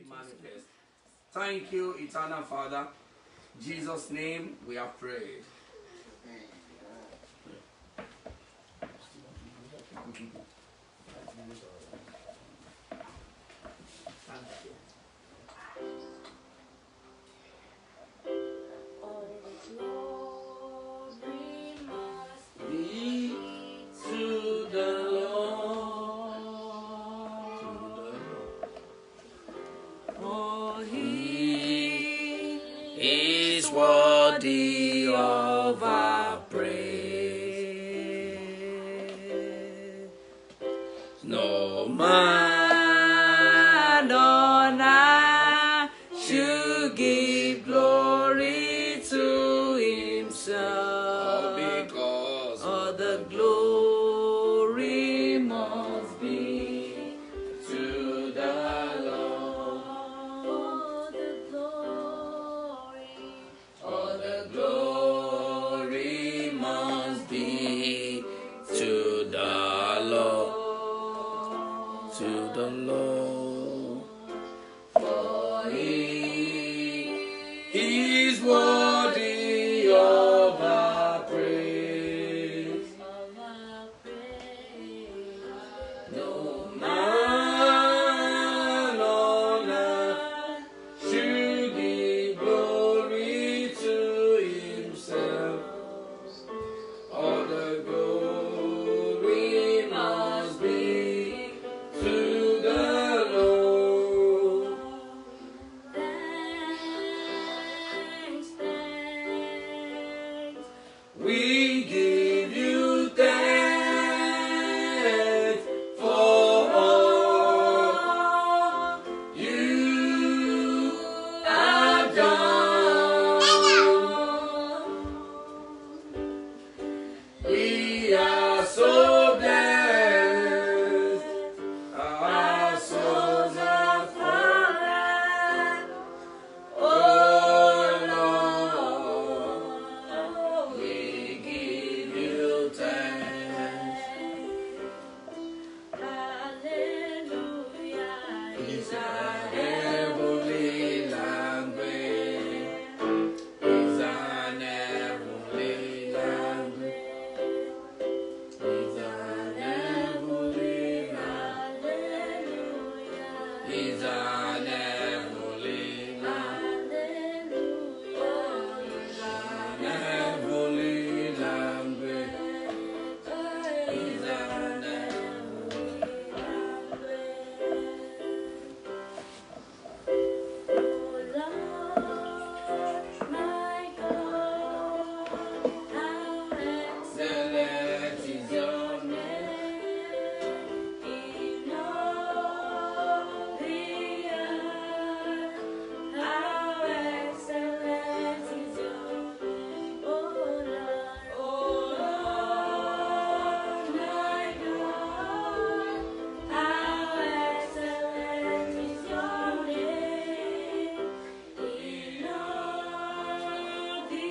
made manifest. Thank you, eternal Father. In Jesus' name we have prayed. Worthy of our praise. No man on earth should give glory to himself, because all the glory must be to the Lord. All the glory must be to the Lord, to the Lord. For he is worthy of our praise. No man on earth should give glory to himself. All the glory must be to the Lord. Thanks. We give you thanks for all you have done. We are so blessed. Our souls are forever. Oh Lord, we give you thanks. Hallelujah is our heavenly language. Is our heavenly language. Is our heavenly language. Is our heavenly language. Is our heavenly language. Is our excellent is your name in all the earth. How excellent is your name, O Lord. O Lord, my God. How excellent is your name in all the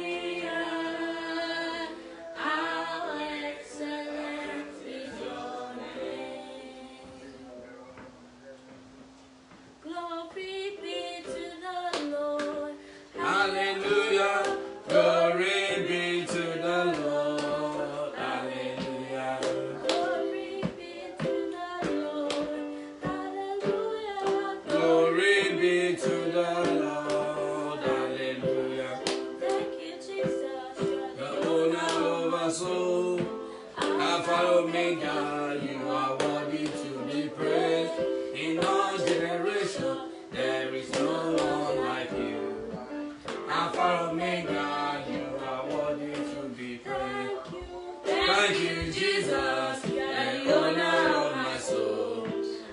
earth. How excellent is your name. Glory be to the Lord. Hallelujah. Glory be to the Lord. Hallelujah. Glory be to the Lord. Hallelujah. Glory be to the Lord. Hallelujah. Thank you, Jesus. The owner of our soul, Alpha Omega, you are worthy to be praised. In all generations, there is no one like you. Alpha Omega, you are worthy to be praised. Thank you, Jesus, the owner of my soul.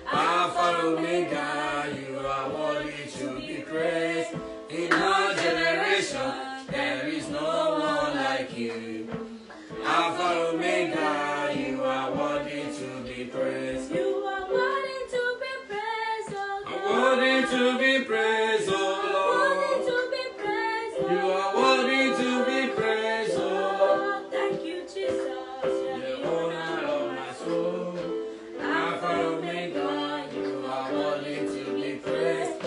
Alpha Omega, you are worthy to be praised. In all generations, there is no one like you. Alpha Omega, you are worthy to be praised. You are worthy to be praised, oh Lord. Worthy to be praised, oh Lord. You are worthy to be praised, oh Lord. Thank you, Jesus. The owner of my soul. Alpha Omega, you are worthy to be praised.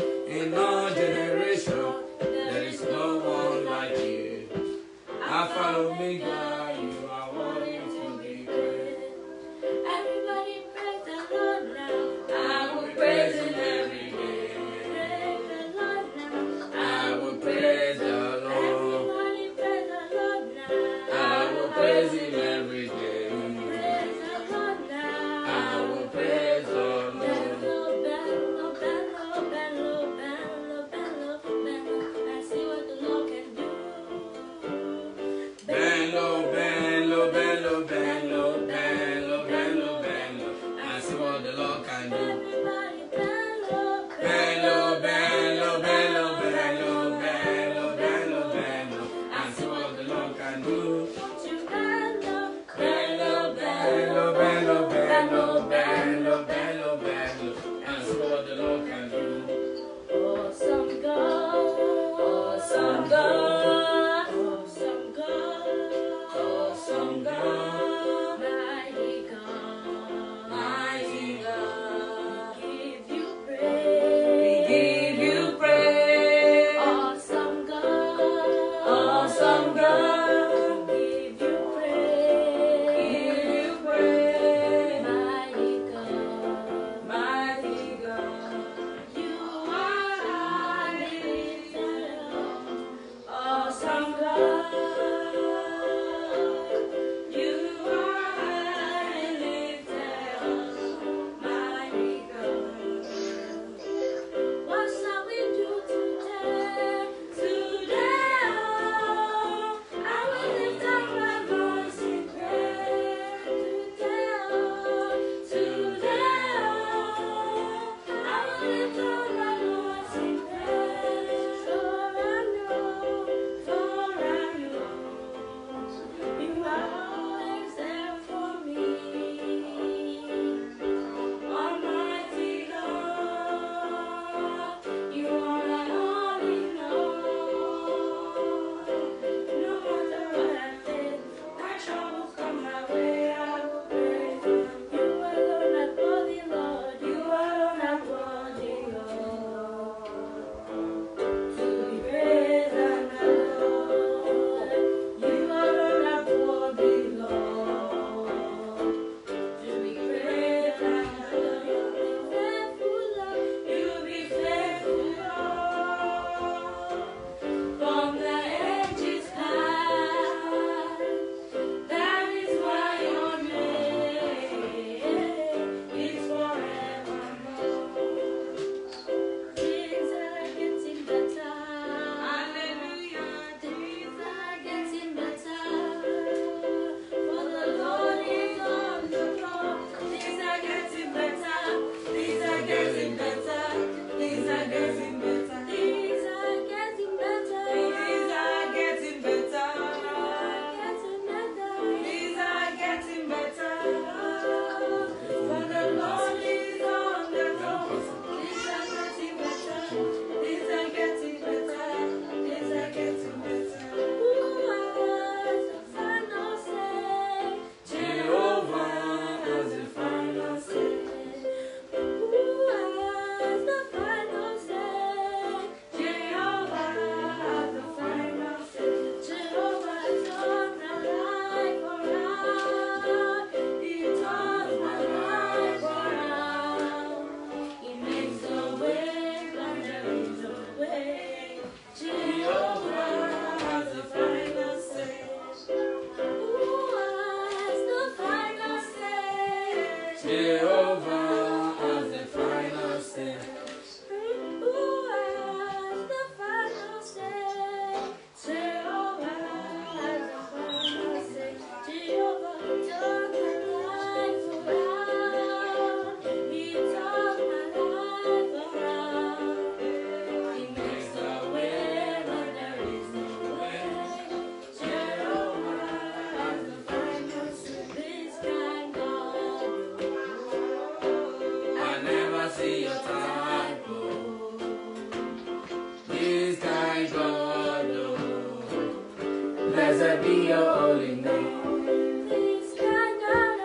Blessed be your holy name. This kind God,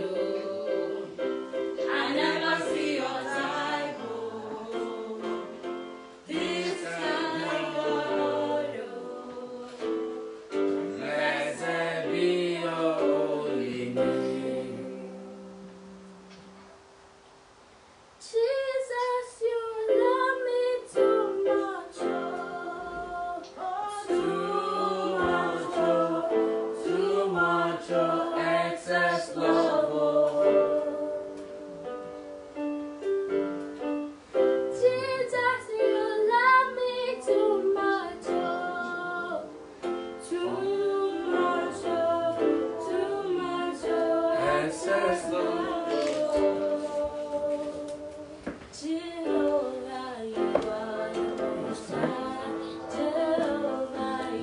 oh, I never see your type, oh. This kind God, oh. Blessed be your holy name. Jesus, you love me too much, oh. Too much, oh, excess love, oh. Jesus, you love me too much, oh. Too much, oh, Excess love. Jehovah,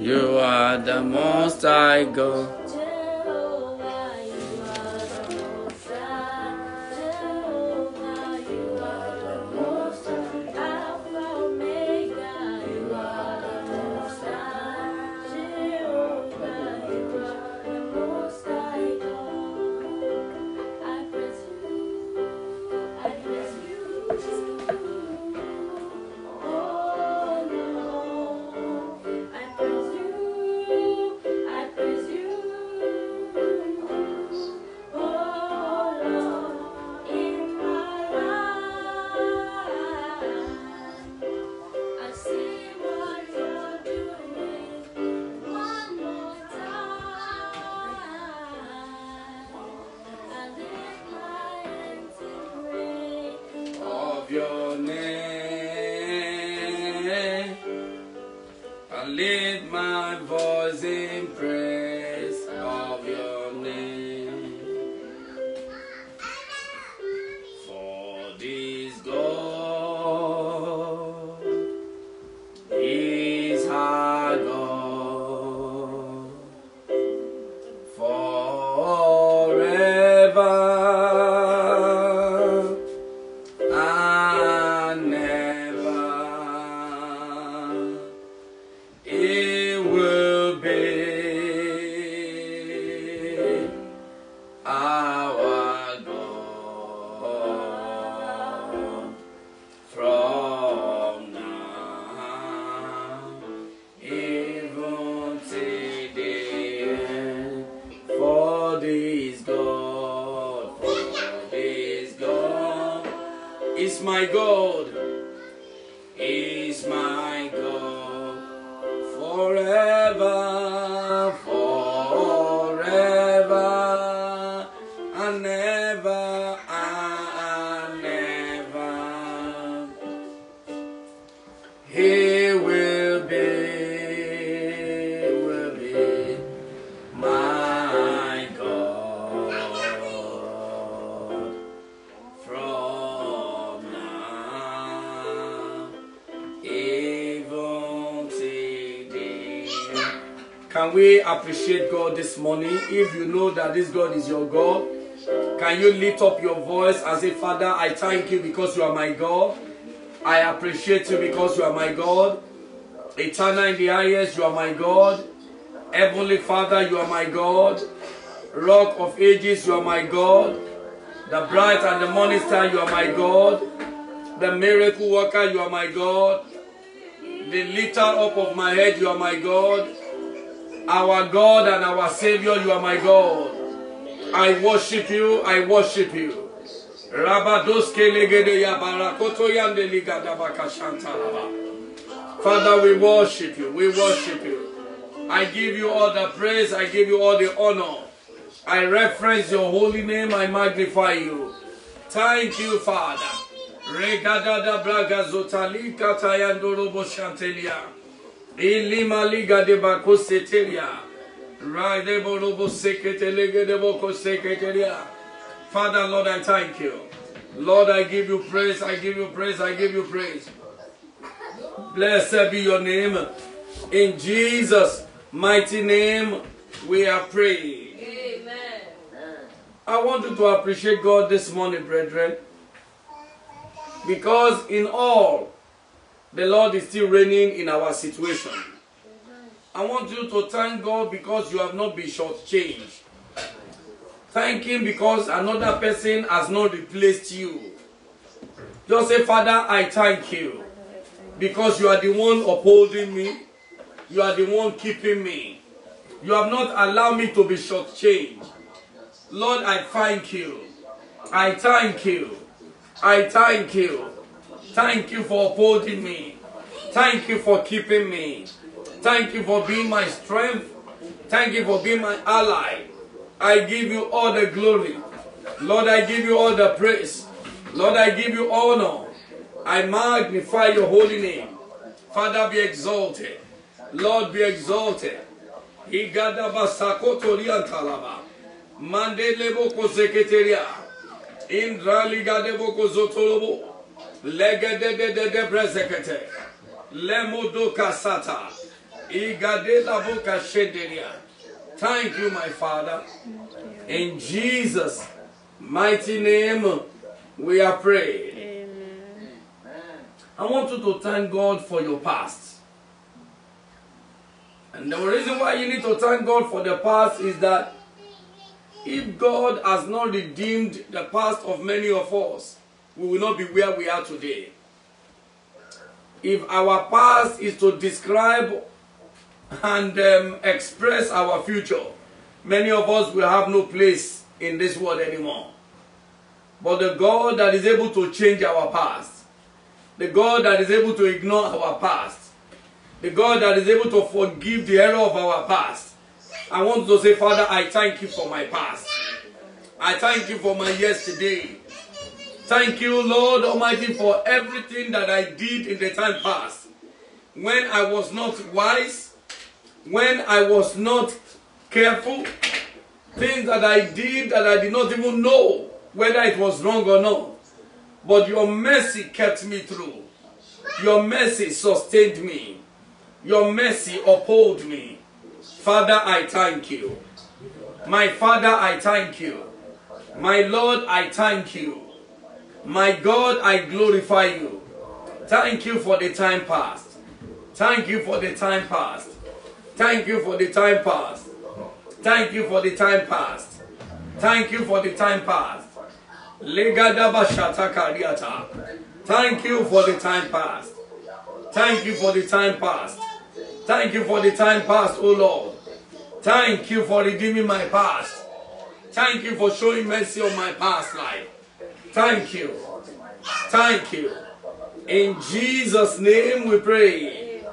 You are the most high God. Jehovah, you are the most high. Jehovah, you are the most high. Alpha, Omega, you are the most high. Jehovah, you are the most high God. I praise you. I praise you. Oh Lord, I praise you. I praise you. Oh Lord, in my life, I see what you're doing one more time. I lift my hands in praise Of your name, I lift my voice in praise of your name. For this God is our God forever and ever. It will be our God from now even till the end. For this God is my God, is my God forever, forever and ever and ever. He will be my God from now even till the end. Can we appreciate God this morning? If you know that this God is your God, can you lift up your voice and say, Father, I thank you because you are my God. I appreciate you because you are my God. Eternal in the highest, you are my God. Heavenly Father, you are my God. Rock of ages, you are my God. The bright and the morning star, you are my God. The miracle worker, you are my God. The lifter up of my head, you are my God. Our God and our Savior, you are my God. I worship you, I worship you. Father, we worship you, we worship you. I give you all the praise, I give you all the honor. I reference your holy name, I magnify you. Thank you, Father. Regadada braga zotali katayandorobo shantelia. Ilima liga de bako setelia. Raidebo robo seketelega de boko seketelia. Father, Lord, I thank you. Lord, I give you praise, I give you praise, I give you praise. Blessed be your name. In Jesus' mighty name, we are praying. Amen. I want you to appreciate God this morning, brethren. Because in all, the Lord is still reigning in our situation. I want you to thank God because you have not been shortchanged. Thank Him because another person has not replaced you. Just say, Father, I thank you because you are the one upholding me. You are the one keeping me. You have not allowed me to be shortchanged. Lord, I thank you. I thank you. I thank you. Thank you for upholding me. Thank you for keeping me. Thank you for being my strength. Thank you for being my ally. I give you all the glory. Lord, I give you all the praise. Lord, I give you honor. I magnify your holy name. Father, be exalted. Lord, be exalted. Mandele boko sekreteria. Indra liga de boko zotolobo. Lega de presekete. Lemodo kasata. Igade la boka shenderia. Thank you, my Father. In Jesus' mighty name, we are praying. Amen. I want you to thank God for your past. And the reason why you need to thank God for the past is that if God has not redeemed the past of many of us, we will not be where we are today. If our past is to describe and express our future, many of us will have no place in this world anymore. But the God that is able to change our past, the God that is able to ignore our past, the God that is able to forgive the error of our past, I want to say, Father, I thank you for my past. I thank you for my yesterday. Thank you, Lord Almighty, for everything that I did in the time past. When I was not wise, when I was not careful, things that I did that I did not even know whether it was wrong or not. But your mercy kept me through. Your mercy sustained me. Your mercy uphold me. Father, I thank you. My Father, I thank you. My Lord, I thank you. My God, I glorify you. Thank you for the time past. Thank you for the time past. Thank you for the time past. Thank you for the time past. Thank you for the time past. Thank you for the time past. Thank you for the time past. Thank you for the time past, O Lord. Thank you for redeeming my past. Thank you for showing mercy on my past life. Thank you. Thank you. In Jesus' name we pray.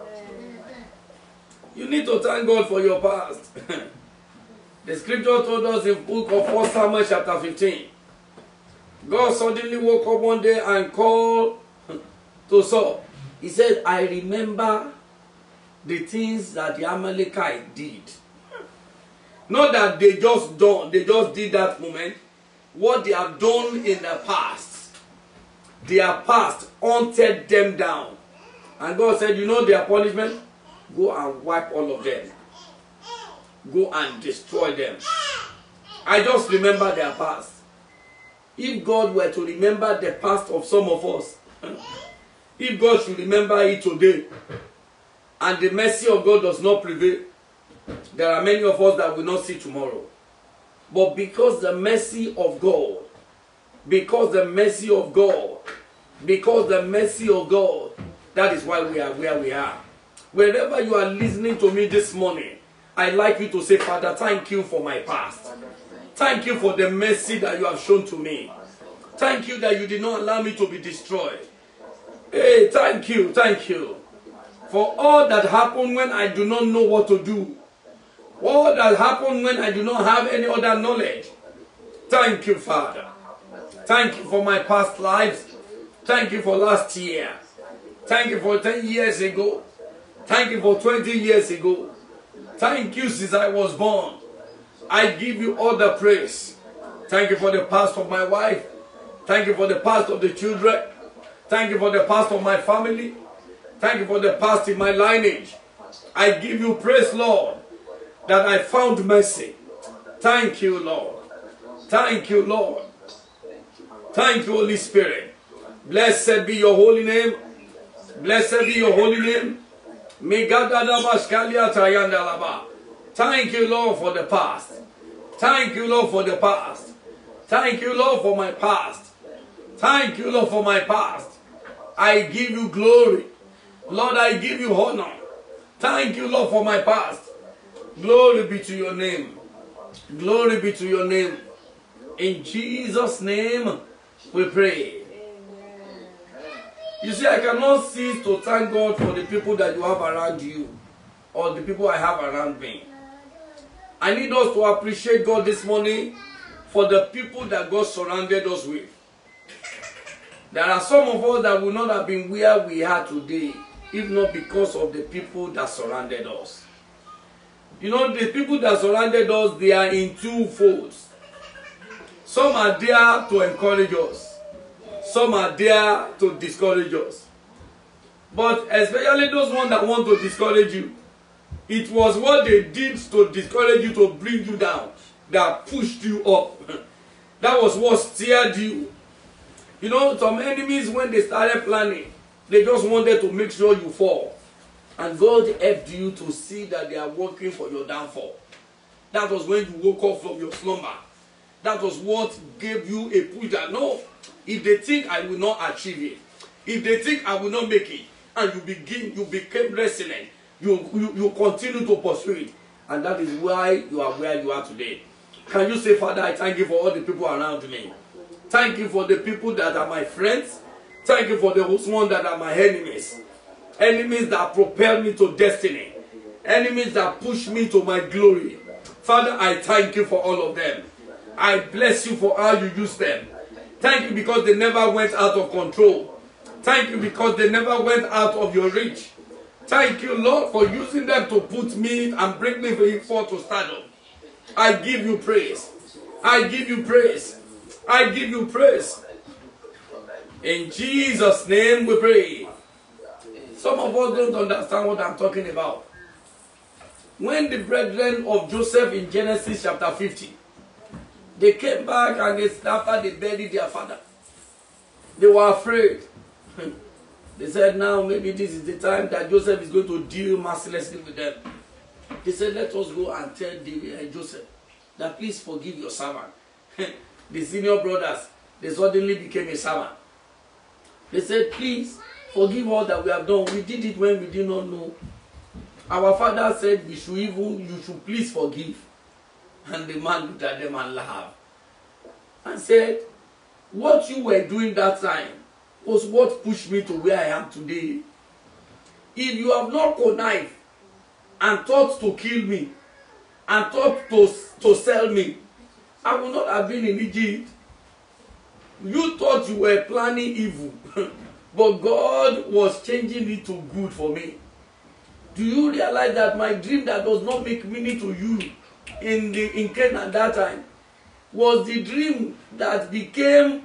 You need to thank God for your past. The scripture told us in the book of 1 Samuel chapter 15. God suddenly woke up one day and called to Saul. He said, I remember the things that the Amalekite did. Not that they just did that moment. What they have done in the past, their past hunted them down. And God said, you know their punishment? Go and wipe all of them. Go and destroy them. I just remember their past. If God were to remember the past of some of us, if God should remember it today, and the mercy of God does not prevail, there are many of us that will not see tomorrow. But because the mercy of God, because the mercy of God, because the mercy of God, that is why we are where we are. Wherever you are listening to me this morning, I'd like you to say, Father, thank you for my past. Thank you for the mercy that you have shown to me. Thank you that you did not allow me to be destroyed. Hey, thank you for all that happened when I do not know what to do. All that happened when I do not have any other knowledge. Thank you, Father. Thank you for my past lives. Thank you for last year. Thank you for 10 years ago. Thank you for 20 years ago. Thank you since I was born. I give you all the praise. Thank you for the past of my wife. Thank you for the past of the children. Thank you for the past of my family. Thank you for the past in my lineage. I give you praise, Lord, that I found mercy. Thank you, Lord. Thank you, Lord. Thank you, Holy Spirit. Blessed be your holy name. Blessed be your holy name. Thank you, Lord, for the past. Thank you, Lord, for the past. Thank you, Lord, for my past. Thank you, Lord, for my past. I give you glory. Lord, I give you honor. Thank you, Lord, for my past. Glory be to your name. Glory be to your name. In Jesus' name we pray. You see, I cannot cease to thank God for the people that you have around you, or the people I have around me. I need us to appreciate God this morning for the people that God surrounded us with. There are some of us that would not have been where we are today, if not because of the people that surrounded us. You know, the people that surrounded us, they are in two folds. Some are there to encourage us. Some are there to discourage us. But especially those ones that want to discourage you, it was what they did to discourage you, to bring you down, that pushed you up. That was what steered you. You know, some enemies, when they started planning, they just wanted to make sure you fall. And God helped you to see that they are working for your downfall. That was when you woke up from your slumber. That was what gave you a push that, no, if they think I will not achieve it, if they think I will not make it, and you became resilient, you continue to pursue it. And that is why you are where you are today. Can you say, Father, I thank you for all the people around me. Thank you for the people that are my friends. Thank you for those ones that are my enemies. Enemies that propel me to destiny. Enemies that push me to my glory. Father, I thank you for all of them. I bless you for how you use them. Thank you because they never went out of control. Thank you because they never went out of your reach. Thank you, Lord, for using them to put me and bring me forth to stardom. I give you praise. I give you praise. I give you praise. In Jesus' name we pray. Some of us don't understand what I'm talking about. When the brethren of Joseph in Genesis chapter 50, they came back and after they buried their father, they were afraid. They said, now maybe this is the time that Joseph is going to deal mercilessly with them. They said, let us go and tell Joseph that please forgive your servant. The senior brothers, they suddenly became a servant. They said, please forgive all that we have done. We did it when we did not know. Our father said you should please forgive. And the man looked at them and laughed and said, what you were doing that time was what pushed me to where I am today. If you have not connived and thought to kill me and thought to sell me, I would not have been in Egypt. You thought you were planning evil, but God was changing it to good for me. Do you realize that my dream that does not make meaning to you in Canaan at that time was the dream that became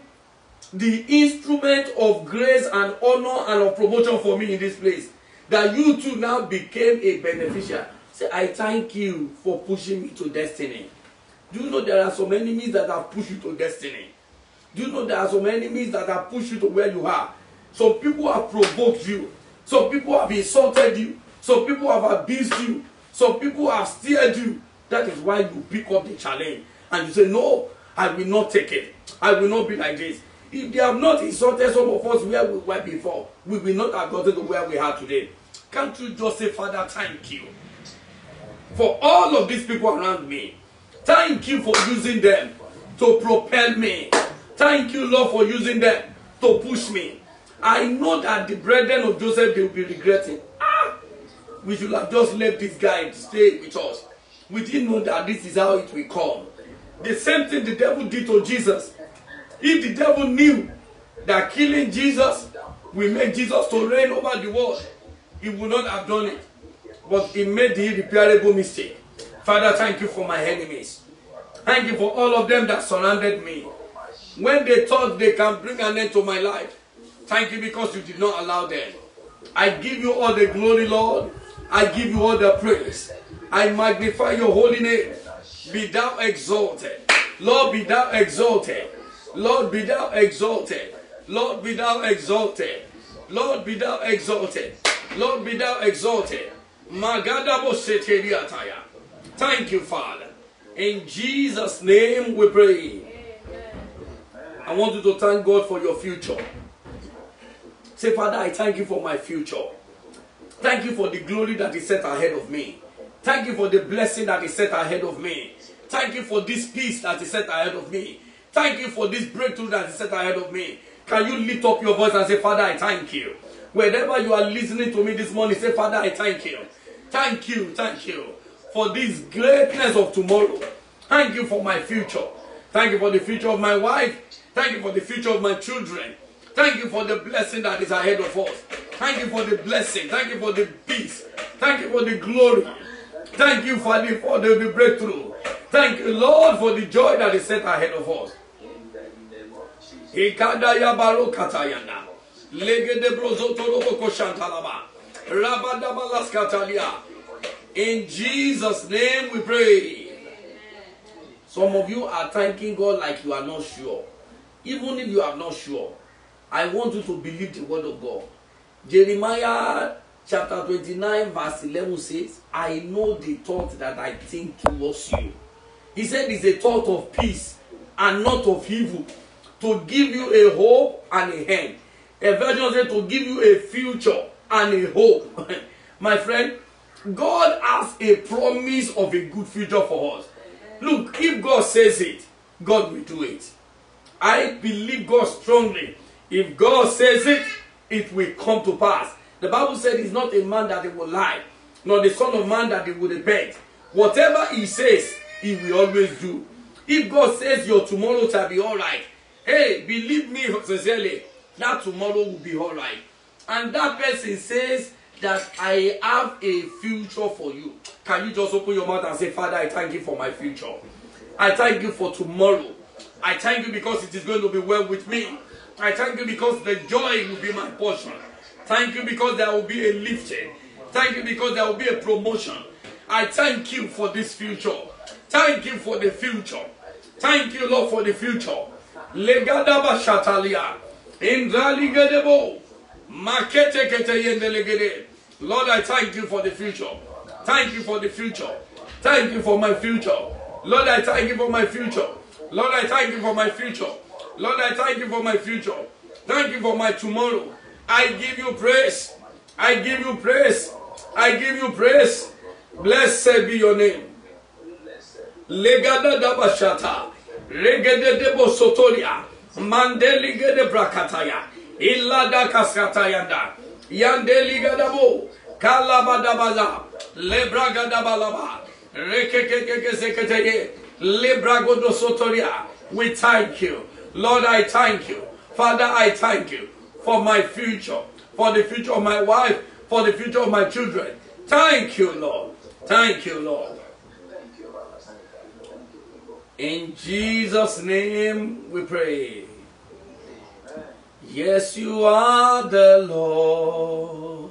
the instrument of grace and honor and of promotion for me in this place? That you too now became a beneficiary. Say, I thank you for pushing me to destiny. Do you know there are some enemies that have pushed you to destiny? Do you know there are some enemies that have pushed you to where you are? Some people have provoked you. Some people have insulted you. Some people have abused you. Some people have steered you. That is why you pick up the challenge. And you say, no, I will not take it. I will not be like this. If they have not insulted some of us where we were before, we will not have gotten to where we are today. Can't you just say, Father, thank you for all of these people around me. Thank you for using them to propel me. Thank you, Lord, for using them to push me. I know that the brethren of Joseph, they will be regretting. We should have just let this guy stay with us. We didn't know that this is how it will come. The same thing the devil did to Jesus. If the devil knew that killing Jesus will make Jesus to reign over the world, he would not have done it. But he made the irreparable mistake. Father, thank you for my enemies. Thank you for all of them that surrounded me. When they thought they can bring an end to my life, thank you because you did not allow them. I give you all the glory, Lord. I give you all the praise. I magnify your holy name. Be thou exalted. Lord, be thou exalted. Lord, be thou exalted. Lord, be thou exalted. Lord, be thou exalted. Lord, be thou exalted. Magadabo seteriataya. Thank you, Father. In Jesus' name we pray. I want you to thank God for your future. Say, Father, I thank you for my future. Thank you for the glory that is set ahead of me. Thank you for the blessing that is set ahead of me. Thank you for this peace that is set ahead of me. Thank you for this breakthrough that is set ahead of me. Can you lift up your voice and say, Father, I thank you. Wherever you are listening to me this morning, say, Father, I thank you. Thank you for this greatness of tomorrow. Thank you for my future. Thank you for the future of my wife. Thank you for the future of my children. Thank you for the blessing that is ahead of us. Thank you for the blessing. Thank you for the peace. Thank you for the glory. Thank you for the breakthrough. Thank you, Lord, for the joy that is set ahead of us. In Jesus' name we pray. Some of you are thanking God like you are not sure. Even if you are not sure, I want you to believe the word of God. Jeremiah chapter 29 verse 11 says, I know the thought that I think towards you. He said it's a thought of peace and not of evil, to give you a hope and a end. A version said to give you a future and a hope. My friend, God has a promise of a good future for us. Look, if God says it, God will do it. I believe God strongly. If God says it, it will come to pass. The Bible said he's not a man that he will lie, nor the son of man that he will repent. Whatever he says, he will always do. If God says your tomorrow shall be all right, hey, believe me sincerely, that tomorrow will be all right. And that person says that I have a future for you. Can you just open your mouth and say, Father, I thank you for my future. I thank you for tomorrow. I thank you because it is going to be well with me. I thank you because the joy will be my portion. Thank you because there will be a lifting. Thank you because there will be a promotion. I thank you for this future. Thank you for the future. Thank you, Lord, for the future. Legadaba shatalia. Indraligedebo. Makete kete yendelegede. Lord, I thank you for the future. Thank you for the future. Thank you for my future. Lord, I thank you for my future. Lord, I thank you for my future. Lord, I thank you for my future. Thank you for my tomorrow. I give you praise. I give you praise. I give you praise. Blessed be your name. Legada dabashata. Regede debo sotoria. Mandeligede brakataya. Illada kaskatayanda. Yandeligadabo. Kalabadabala. Lebragadabalaba. Rekekeke seketeye. Lebragodo sotoria. We thank you. Lord, I thank you. Father, I thank you for my future, for the future of my wife, for the future of my children. Thank you, Lord. Thank you, Lord. In Jesus' name we pray. Yes, you are the Lord,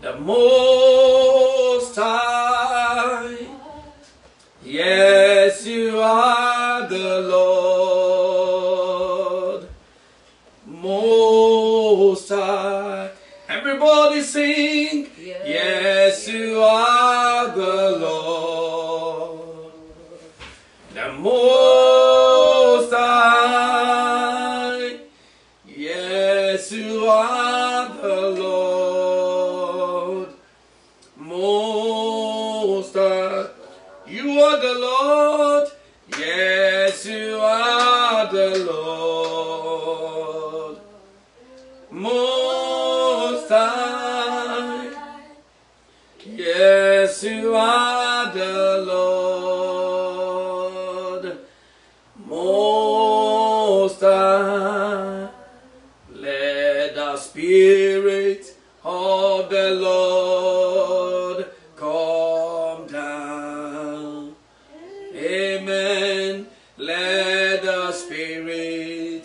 the Most High. Yes, you are the Lord, Most High. Everybody sing. Yes, you are the Lord, the Most High. Yes, you are the Lord, Most High. You are the Lord. Yes, you are the Lord, Most High. Yes, you are the Lord, Most High. Let the Spirit of the Lord come down. Amen. Let the Spirit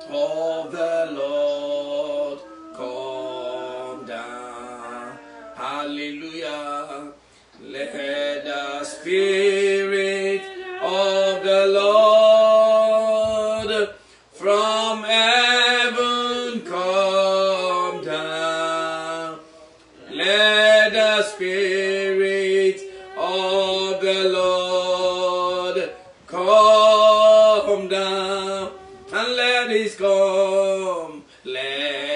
of the Lord come down. Hallelujah. Let the Spirit of the Lord from heaven come down.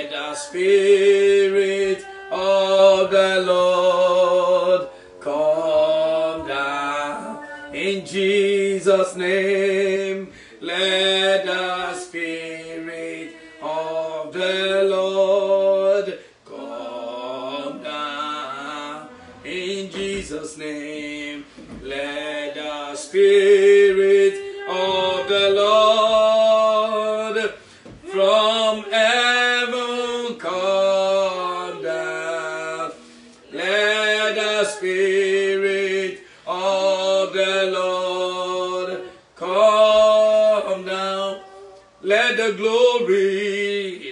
let the Spirit of the Lord come down. In Jesus' name, let the Spirit of the Lord come down. In Jesus' name, let the Spirit of the Lord from heaven come down. Let the Spirit of the Lord come down. Let the glory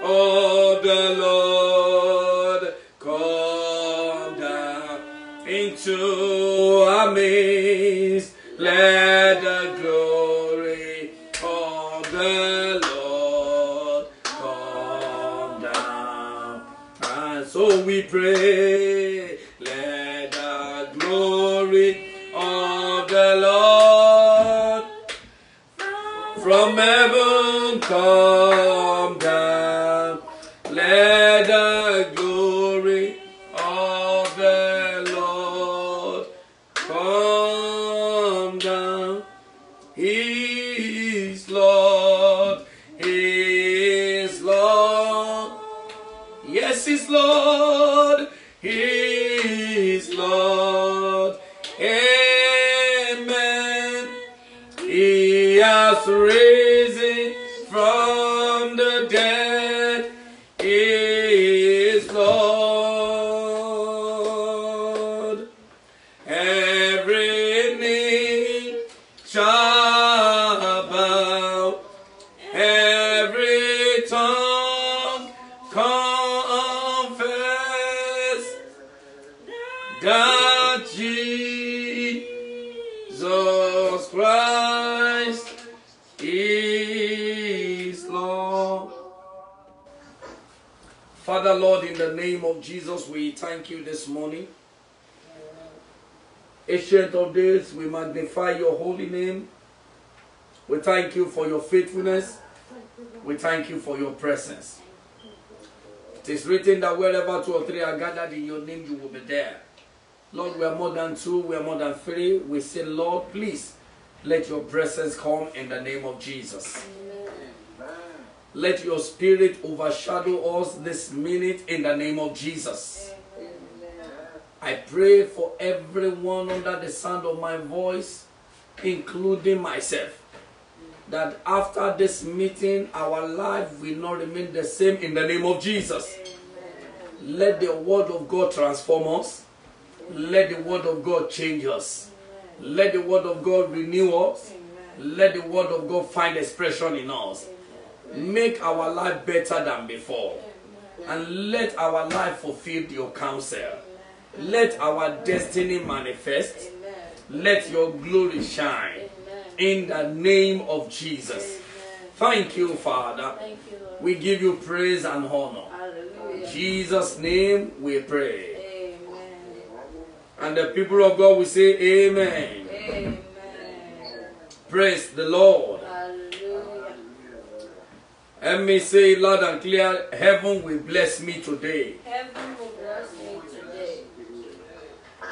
of the Lord come down into our midst. Let the glory of the Lord come down. And so we pray, let the glory of the Lord from heaven come down. Let the glory of the Lord come down. He is Lord. He is Lord. Yes, He's Lord. He is Lord. Amen. He has risen from the dead. He is Lord. Every knee shall bow, every tongue confess that Jesus Christ is Lord. Father, Lord, in the name of Jesus, we thank you this morning. Ancient of days, we magnify your holy name. We thank you for your faithfulness. We thank you for your presence. It is written that wherever 2 or 3 are gathered in your name, you will be there. Lord, we are more than 2, we are more than 3. We say, Lord, please let your presence come in the name of Jesus. Let your spirit overshadow us this minute in the name of Jesus. I pray for everyone under the sound of my voice, including myself, that after this meeting, our life will not remain the same in the name of Jesus. Let the word of God transform us. Let the word of God change us. Let the word of God renew us. Let the word of God find expression in us. Make our life better than before. And let our life fulfill your counsel. Let our destiny manifest. Let your glory shine. In the name of Jesus. Thank you, Father. We give you praise and honor. In Jesus' name we pray. And the people of God will say amen. Amen. Praise the Lord. Hallelujah. Let me say loud and clear, heaven will bless me today. Heaven will bless me today.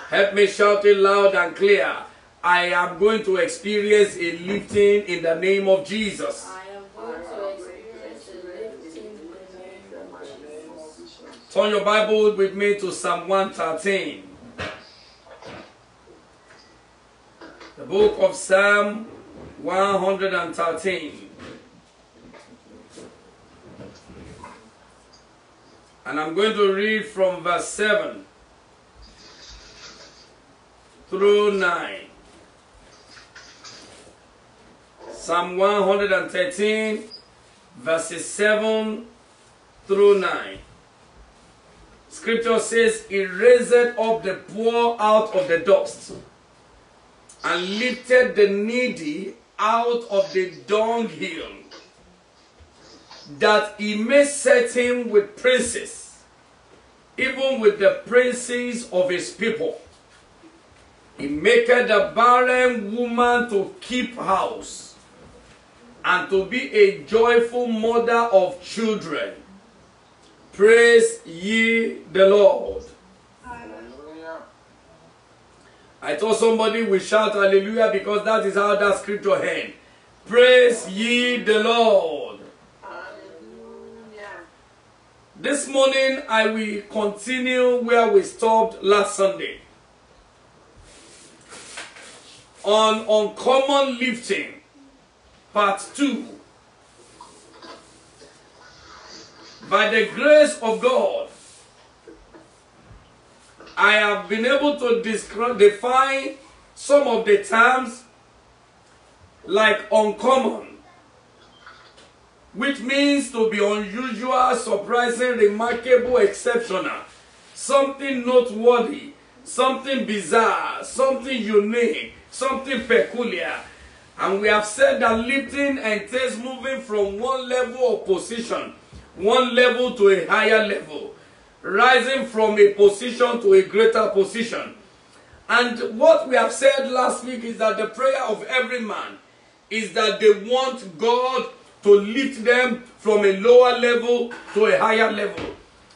Help me shout it loud and clear. I am going to experience a lifting in the name of Jesus. I am going to experience a lifting in the name of Jesus. Turn your Bible with me to Psalm 113. The book of Psalm 113. And I'm going to read from verse 7 through 9. Psalm 113, verses 7 through 9. Scripture says, He raised up the poor out of the dust, and lifted the needy out of the dunghill, that He may set him with princes, even with the princes of His people. He maketh the barren woman to keep house, and to be a joyful mother of children. Praise ye the Lord. Hallelujah. I thought somebody will shout hallelujah because that is how that scripture ends. Praise ye the Lord. Hallelujah. This morning I will continue where we stopped last Sunday. On uncommon lifting, part 2. By the grace of God, I have been able to define some of the terms like uncommon, which means to be unusual, surprising, remarkable, exceptional, something noteworthy, something bizarre, something unique, something peculiar. And we have said that lifting entails moving from one level of position, one level to a higher level, rising from a position to a greater position. And what we have said last week is that the prayer of every man is that they want God to lift them from a lower level to a higher level.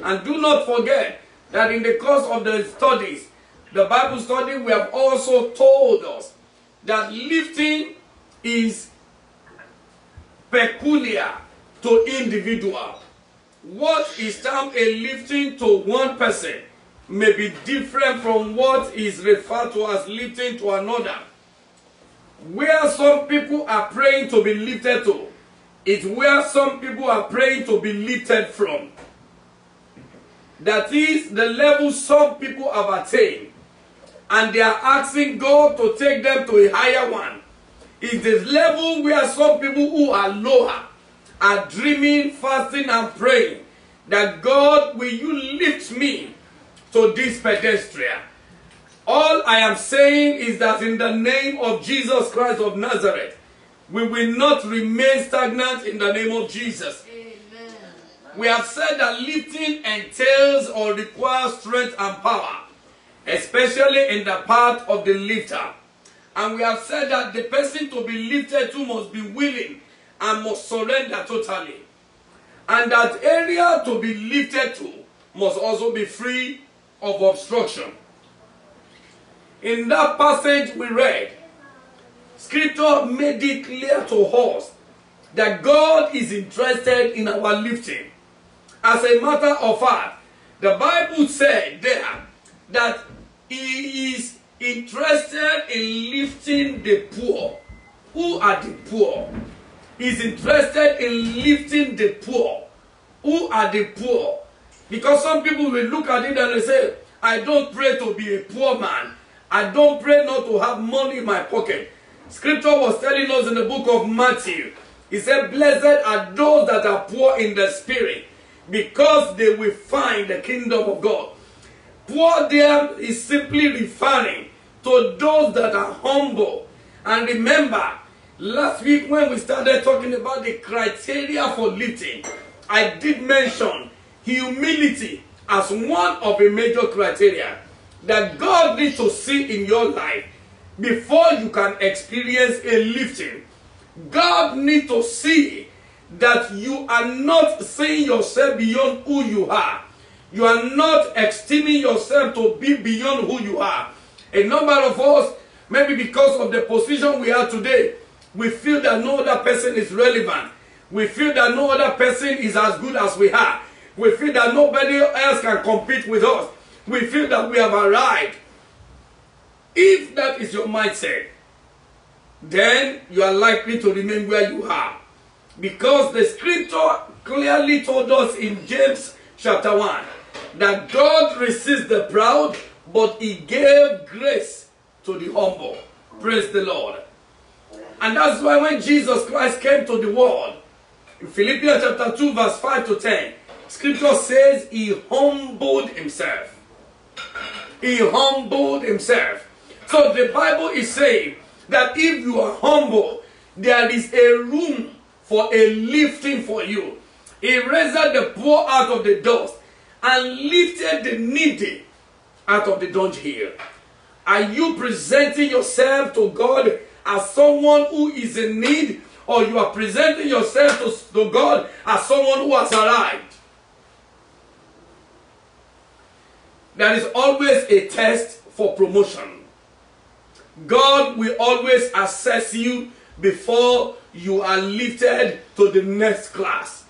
And do not forget that in the course of the studies, the Bible study, we have also told us that lifting is peculiar to individual. What is termed a lifting to one person may be different from what is referred to as lifting to another. Where some people are praying to be lifted to, it's where some people are praying to be lifted from. That is the level some people have attained, and they are asking God to take them to a higher one. It's the level where some people who are lower are dreaming, fasting, and praying that God, will you lift me to this pedestrian? All I am saying is that in the name of Jesus Christ of Nazareth, we will not remain stagnant in the name of Jesus. Amen. We have said that lifting entails or requires strength and power, especially in the part of the lifter. And we have said that the person to be lifted to must be willing and must surrender totally. And that area to be lifted to must also be free of obstruction. In that passage we read, Scripture made it clear to us that God is interested in our lifting. As a matter of fact, the Bible said there that He is interested in lifting the poor. Who are the poor? He's interested in lifting the poor. Who are the poor? Because some people will look at it and they say, I don't pray to be a poor man. I don't pray not to have money in my pocket. Scripture was telling us in the book of Matthew, he said, blessed are those that are poor in the spirit, because they will find the kingdom of God. Poor there is simply referring to those that are humble. And remember, last week when we started talking about the criteria for lifting, I did mention humility as one of the major criteria that God needs to see in your life before you can experience a lifting. God needs to see that you are not seeing yourself beyond who you are. You are not esteeming yourself to be beyond who you are. A number of us, maybe because of the position we are today, we feel that no other person is relevant. We feel that no other person is as good as we are. We feel that nobody else can compete with us. We feel that we have arrived. If that is your mindset, then you are likely to remain where you are. Because the scripture clearly told us in James chapter 1 that God resists the proud, but He gave grace to the humble. Praise the Lord. And that's why when Jesus Christ came to the world, in Philippians chapter 2 verse 5 to 10, scripture says He humbled Himself. He humbled Himself. So the Bible is saying that if you are humble, there is a room for a lifting for you. He raised the poor out of the dust and lifted the needy out of the dunghill. Are you presenting yourself to God as someone who is in need, or you are presenting yourself to God as someone who has arrived, there is always a test for promotion. God will always assess you before you are lifted to the next class.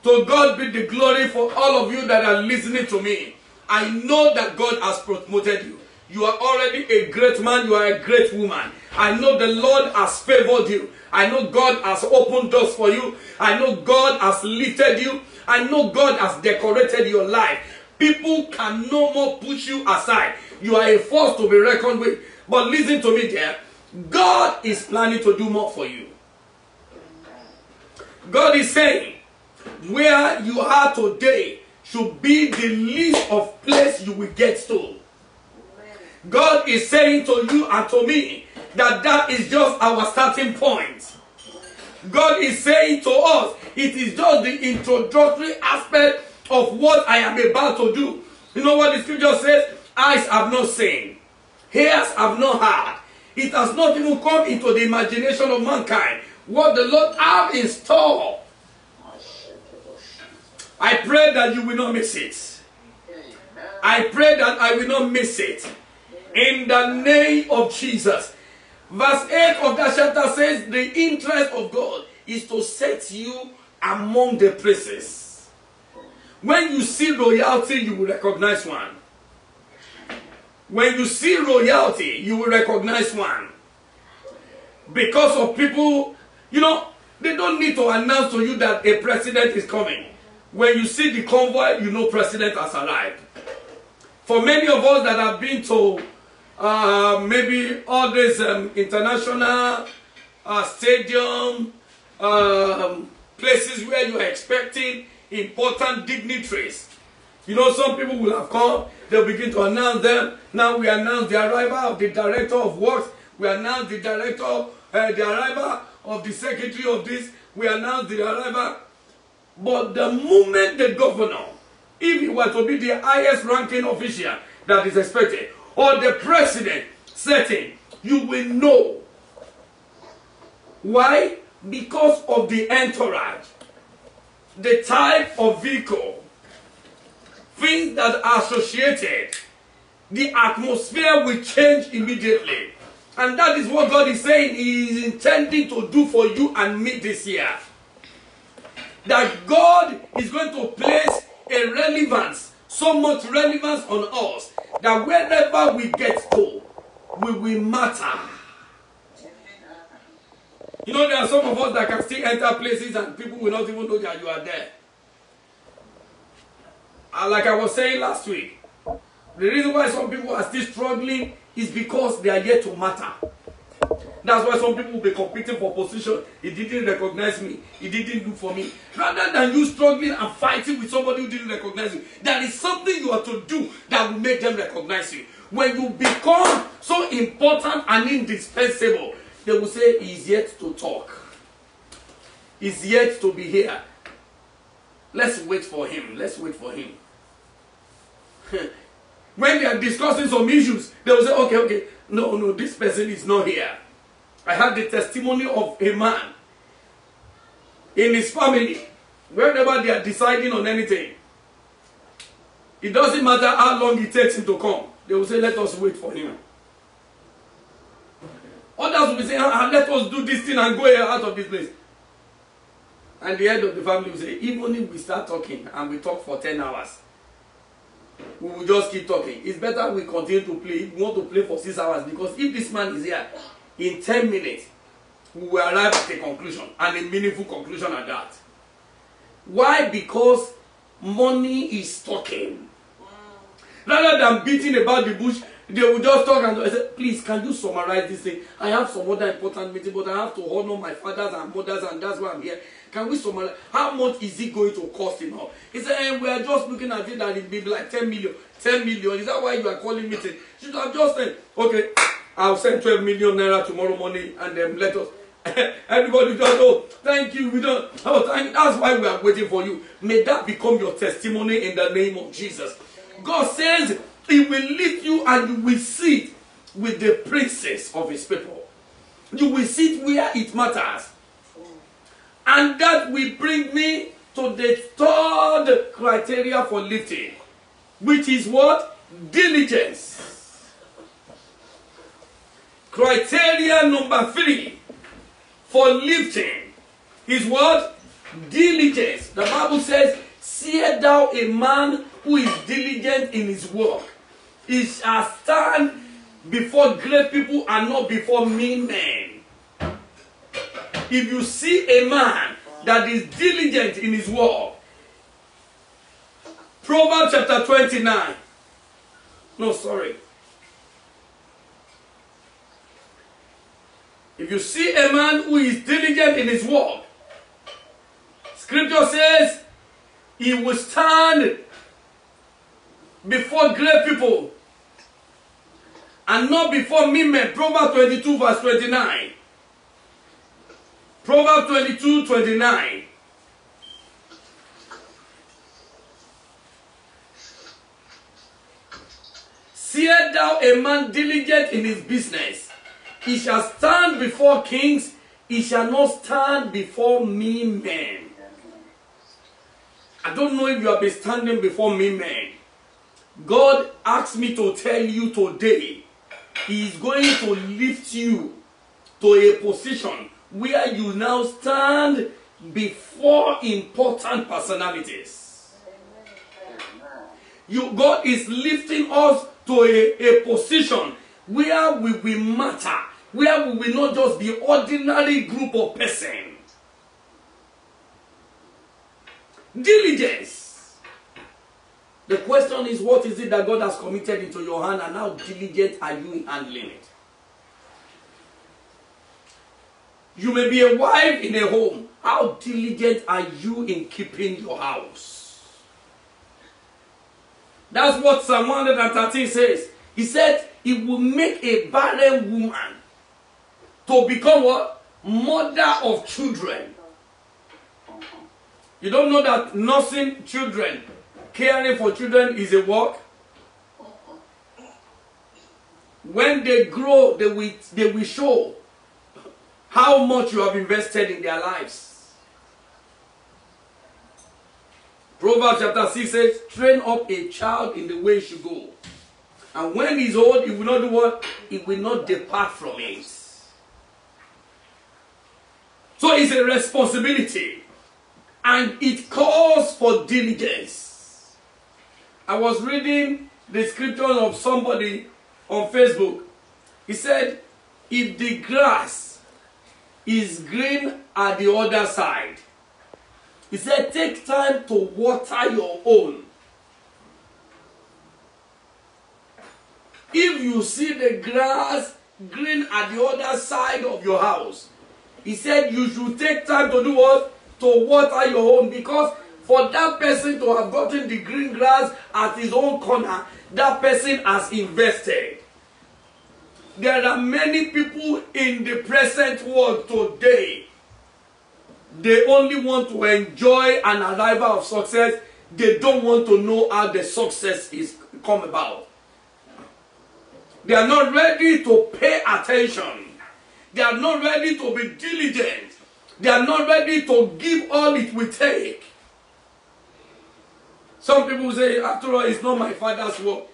To God be the glory for all of you that are listening to me. I know that God has promoted you. You are already a great man. You are a great woman. I know the Lord has favored you. I know God has opened doors for you. I know God has lifted you. I know God has decorated your life. People can no more push you aside. You are a force to be reckoned with. But listen to me there. God is planning to do more for you. God is saying, where you are today should be the least of place you will get to. God is saying to you and to me that that is just our starting point. God is saying to us, it is just the introductory aspect of what I am about to do. You know what the scripture says? Eyes have not seen, ears have not heard. It has not even come into the imagination of mankind what the Lord have in store. I pray that you will not miss it. I pray that I will not miss it. In the name of Jesus. Verse 8 of that chapter says, the interest of God is to set you among the princes. When you see royalty, you will recognize one. When you see royalty, you will recognize one. Because of people, you know, they don't need to announce to you that a president is coming. When you see the convoy, you know president has arrived. For many of us that have been to maybe all these international stadium places where you are expecting important dignitaries. You know, some people will have come, they'll begin to announce them. Now we announce the arrival of the director of works. We announce the director, the arrival of the secretary of this. We announce the arrival. But the moment the governor, if he were to be the highest ranking official that is expected, or the president setting, you will know. Why? Because of the entourage, the type of vehicle, things that are associated, the atmosphere will change immediately. And that is what God is saying He is intending to do for you and me this year. That God is going to place a relevance, so much relevance on us, that wherever we get to, we will matter. You know, there are some of us that can still enter places and people will not even know that you are there. And like I was saying last week, the reason why some people are still struggling is because they are yet to matter. That's why some people will be competing for position. He didn't recognize me. He didn't do for me. Rather than you struggling and fighting with somebody who didn't recognize you, there is something you have to do that will make them recognize you. When you become so important and indispensable, they will say, he's yet to talk. He's yet to be here. Let's wait for him. Let's wait for him. When they are discussing some issues, they will say, okay, no, this person is not here. I had the testimony of a man in his family. Whenever they are deciding on anything, it doesn't matter how long it takes him to come. They will say, let us wait for him. Others will be saying, let us do this thing and go out of this place. And the head of the family will say, even if we start talking and we talk for 10 hours, we will just keep talking. It's better we continue to play. We want to play for 6 hours, because if this man is here, in 10 minutes, we will arrive at a conclusion, and a meaningful conclusion at that. Why? Because money is talking. Rather than beating about the bush, they will just talk and say, please, can you summarize this thing? I have some other important meeting, but I have to honor my fathers and mothers, and that's why I'm here. Can we summarize? How much is it going to cost him? He said, we are just looking at it that it will be like 10 million. 10 million. Is that why you are calling meeting? You should have just said, okay, I'll send 12 million naira tomorrow morning, and then let us. Everybody just, oh, thank you. We don't. Oh, thank you. That's why we are waiting for you. May that become your testimony in the name of Jesus. God says He will lift you, and you will sit with the princes of His people. You will sit where it matters. And that will bring me to the third criteria for lifting, which is what? Diligence. Criteria number 3 for lifting is what? Diligence. The Bible says, "See thou a man who is diligent in his work. He shall stand before great people and not before mean men." If you see a man that is diligent in his work, Proverbs chapter 29. No, sorry. If you see a man who is diligent in his work, Scripture says he will stand before great people and not before mean men. Proverbs 22 verse 29. Proverbs 22:29. "Seest thou a man diligent in his business? He shall stand before kings, he shall not stand before mean men." I don't know if you have been standing before mean men. God asked me to tell you today, He is going to lift you to a position where you now stand before important personalities. God is lifting us to a position where we will matter, where we will not just be ordinary group of persons. Diligence. The question is, what is it that God has committed into your hand, and how diligent are you in handling it? You may be a wife in a home. How diligent are you in keeping your house? That's what Psalm 113 says. He said he will make a barren woman to become what? Mother of children. You don't know that nursing children, caring for children is a work? When they grow, they will show how much you have invested in their lives. Proverbs chapter 6 says, "Train up a child in the way he should go. And when he's old, he will not do what? He will not depart from it." So it's a responsibility. And it calls for diligence. I was reading the scripture of somebody on Facebook. He said, if the grass is green at the other side, he said, take time to water your own. If you see the grass green at the other side of your house, he said you should take time to do what? To water your own, because for that person to have gotten the green grass at his own corner, that person has invested. There are many people in the present world today. They only want to enjoy an arrival of success. They don't want to know how the success is come about. They are not ready to pay attention. They are not ready to be diligent. They are not ready to give all it will take. Some people say, after all, it's not my father's work.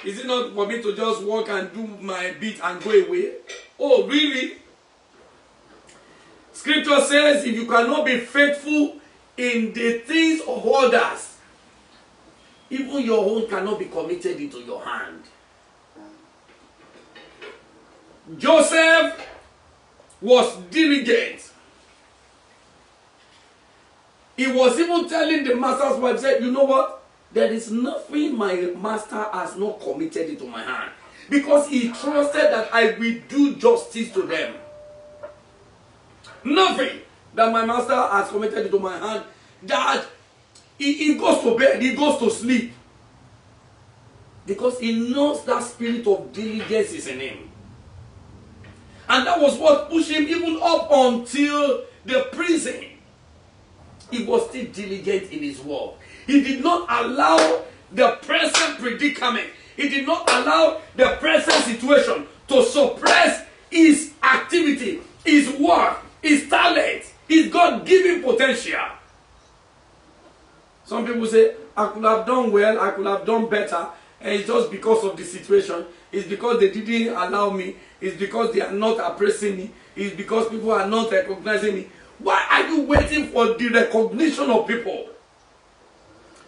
Is it not for me to just work and do my bit and go away? Oh, really? Scripture says, if you cannot be faithful in the things of others, even your own cannot be committed into your hand. Joseph was diligent. He was even telling the master's wife, said, you know what? There is nothing my master has not committed into my hand. Because he trusted that I will do justice to them. Nothing that my master has committed into my hand, that he goes to bed, he goes to sleep. Because he knows that spirit of diligence is in him. And that was what pushed him even up until the prison. He was still diligent in his work. He did not allow the present predicament, he did not allow the present situation to suppress his activity, his work, his talent, It's God-given potential. Some people say, I could have done well, I could have done better, and it's just because of the situation. It's because they didn't allow me. It's because they are not appraising me. It's because people are not recognizing me. Why are you waiting for the recognition of people?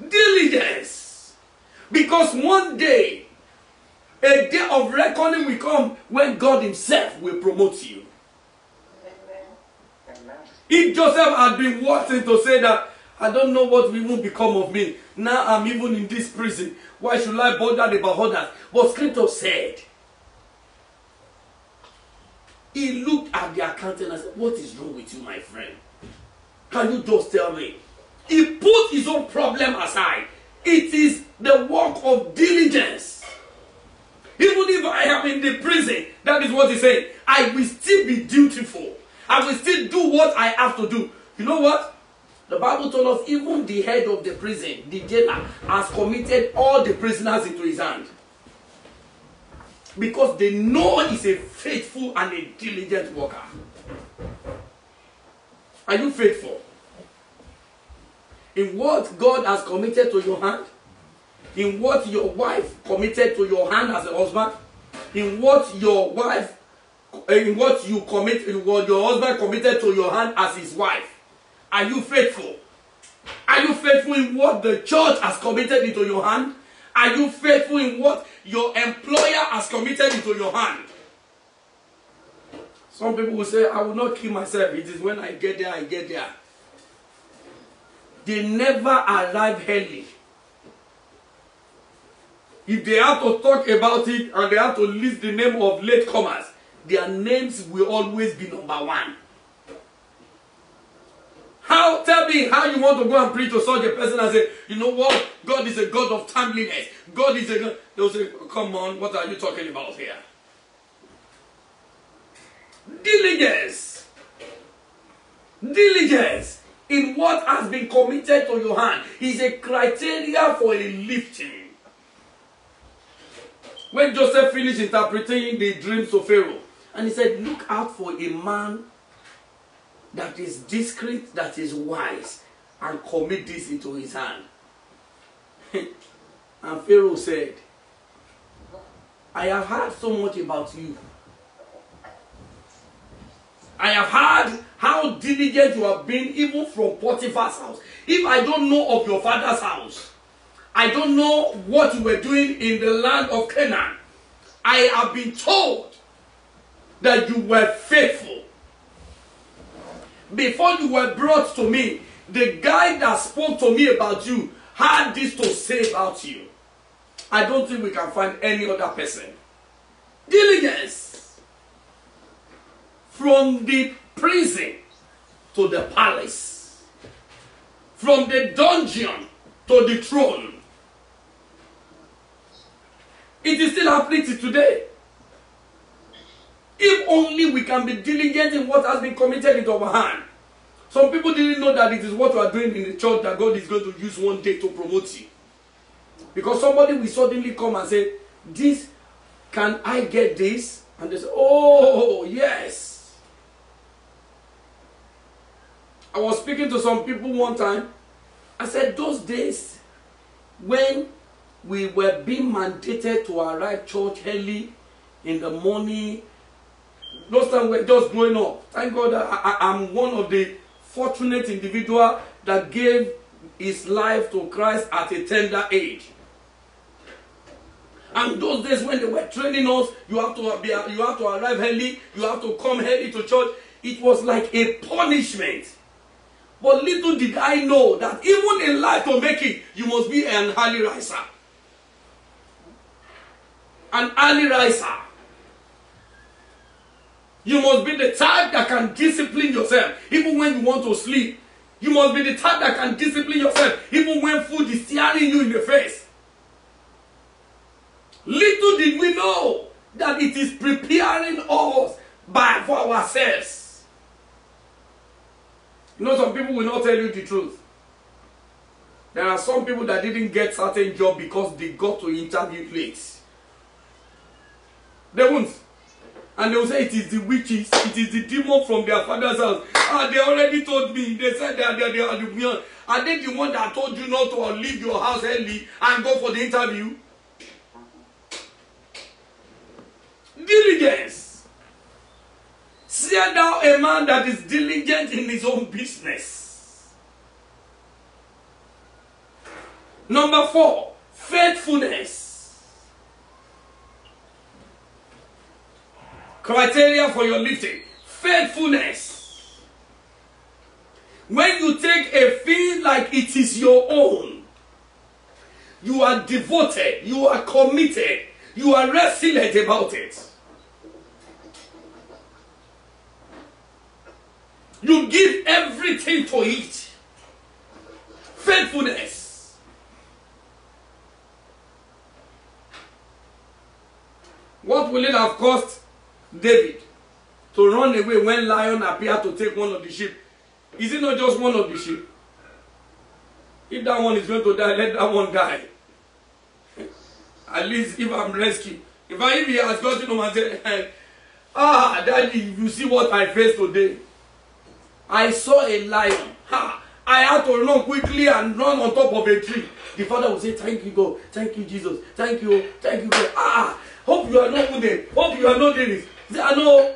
Diligence. Because one day, a day of reckoning will come when God himself will promote you. If Joseph had been wanting to say that, I don't know what will even become of me. Now I'm even in this prison. Why should I bother about others? But Scripture said, he looked at the accountant and said, what is wrong with you, my friend? Can you just tell me? He put his own problem aside. It is the work of diligence. Even if I am in the prison, that is what he said, I will still be dutiful. I will still do what I have to do. You know what? The Bible told us even the head of the prison, the jailer, has committed all the prisoners into his hand. Because they know he's a faithful and a diligent worker. Are you faithful? In what God has committed to your hand? In what your wife committed to your hand as a husband? In what your wife, in what you commit, in what your husband committed to your hand as his wife? Are you faithful? Are you faithful in what the church has committed into your hand? Are you faithful in what your employer has committed into your hand? Some people will say, I will not kill myself. It is when I get there, I get there. They never arrive early. If they have to talk about it and they have to list the name of latecomers, their names will always be number one. Tell me how you want to go and preach to such a person and say, you know what? God is a God of timeliness. God is a God. They'll say, come on, what are you talking about here? Diligence. Diligence in what has been committed to your hand is a criteria for a lifting. When Joseph finished interpreting the dreams of Pharaoh, and he said, look out for a man that is discreet, that is wise, and commit this into his hand. And Pharaoh said, I have heard so much about you. I have heard how diligent you have been even from Potiphar's house. If I don't know of your father's house, I don't know what you were doing in the land of Canaan. I have been told that you were faithful. Before you were brought to me, the guy that spoke to me about you had this to say about you. I don't think we can find any other person. Diligence. From the prison to the palace. From the dungeon to the throne. It is still happening today. If only we can be diligent in what has been committed into our hand. Some people didn't know that it is what you are doing in the church that God is going to use one day to promote you. Because somebody will suddenly come and say, this, can I get this? And they say, oh, yes. I was speaking to some people one time. I said, those days when we were being mandated to arrive church early in the morning, those times were just growing up. Thank God that I'm one of the fortunate individuals that gave his life to Christ at a tender age. And those days when they were training us, you have to arrive early, you have to come early to church. It was like a punishment. But little did I know that even in life to make it, you must be an early riser. An early riser. You must be the type that can discipline yourself even when you want to sleep. You must be the type that can discipline yourself even when food is staring you in the face. Little did we know that it is preparing us for ourselves. You know, some people will not tell you the truth. There are some people that didn't get certain job because they got to interview late. They won't. And they will say it is the witches, it is the demon from their father's house. Ah, they already told me. They said they are the one. Are they the one that told you not to leave your house early and go for the interview? Diligence. See thou a man that is diligent in his own business. Number 4, faithfulness. Criteria for your lifting. Faithfulness. When you take a thing like it is your own, you are devoted, you are committed, you are resilient about it. You give everything to it. Faithfulness. What will it have cost David to run away when lion appeared to take one of the sheep? Is it not just one of the sheep? If that one is going to die, let that one die. At least if I'm rescued. If he has gotten home and said, hey, Daddy, you see what I faced today. I saw a lion. I had to run quickly and run on top of a tree. The father will say, thank you, God. Thank you, Jesus. Thank you, God. Hope you are not wounded. Hope you are not doing this. I know.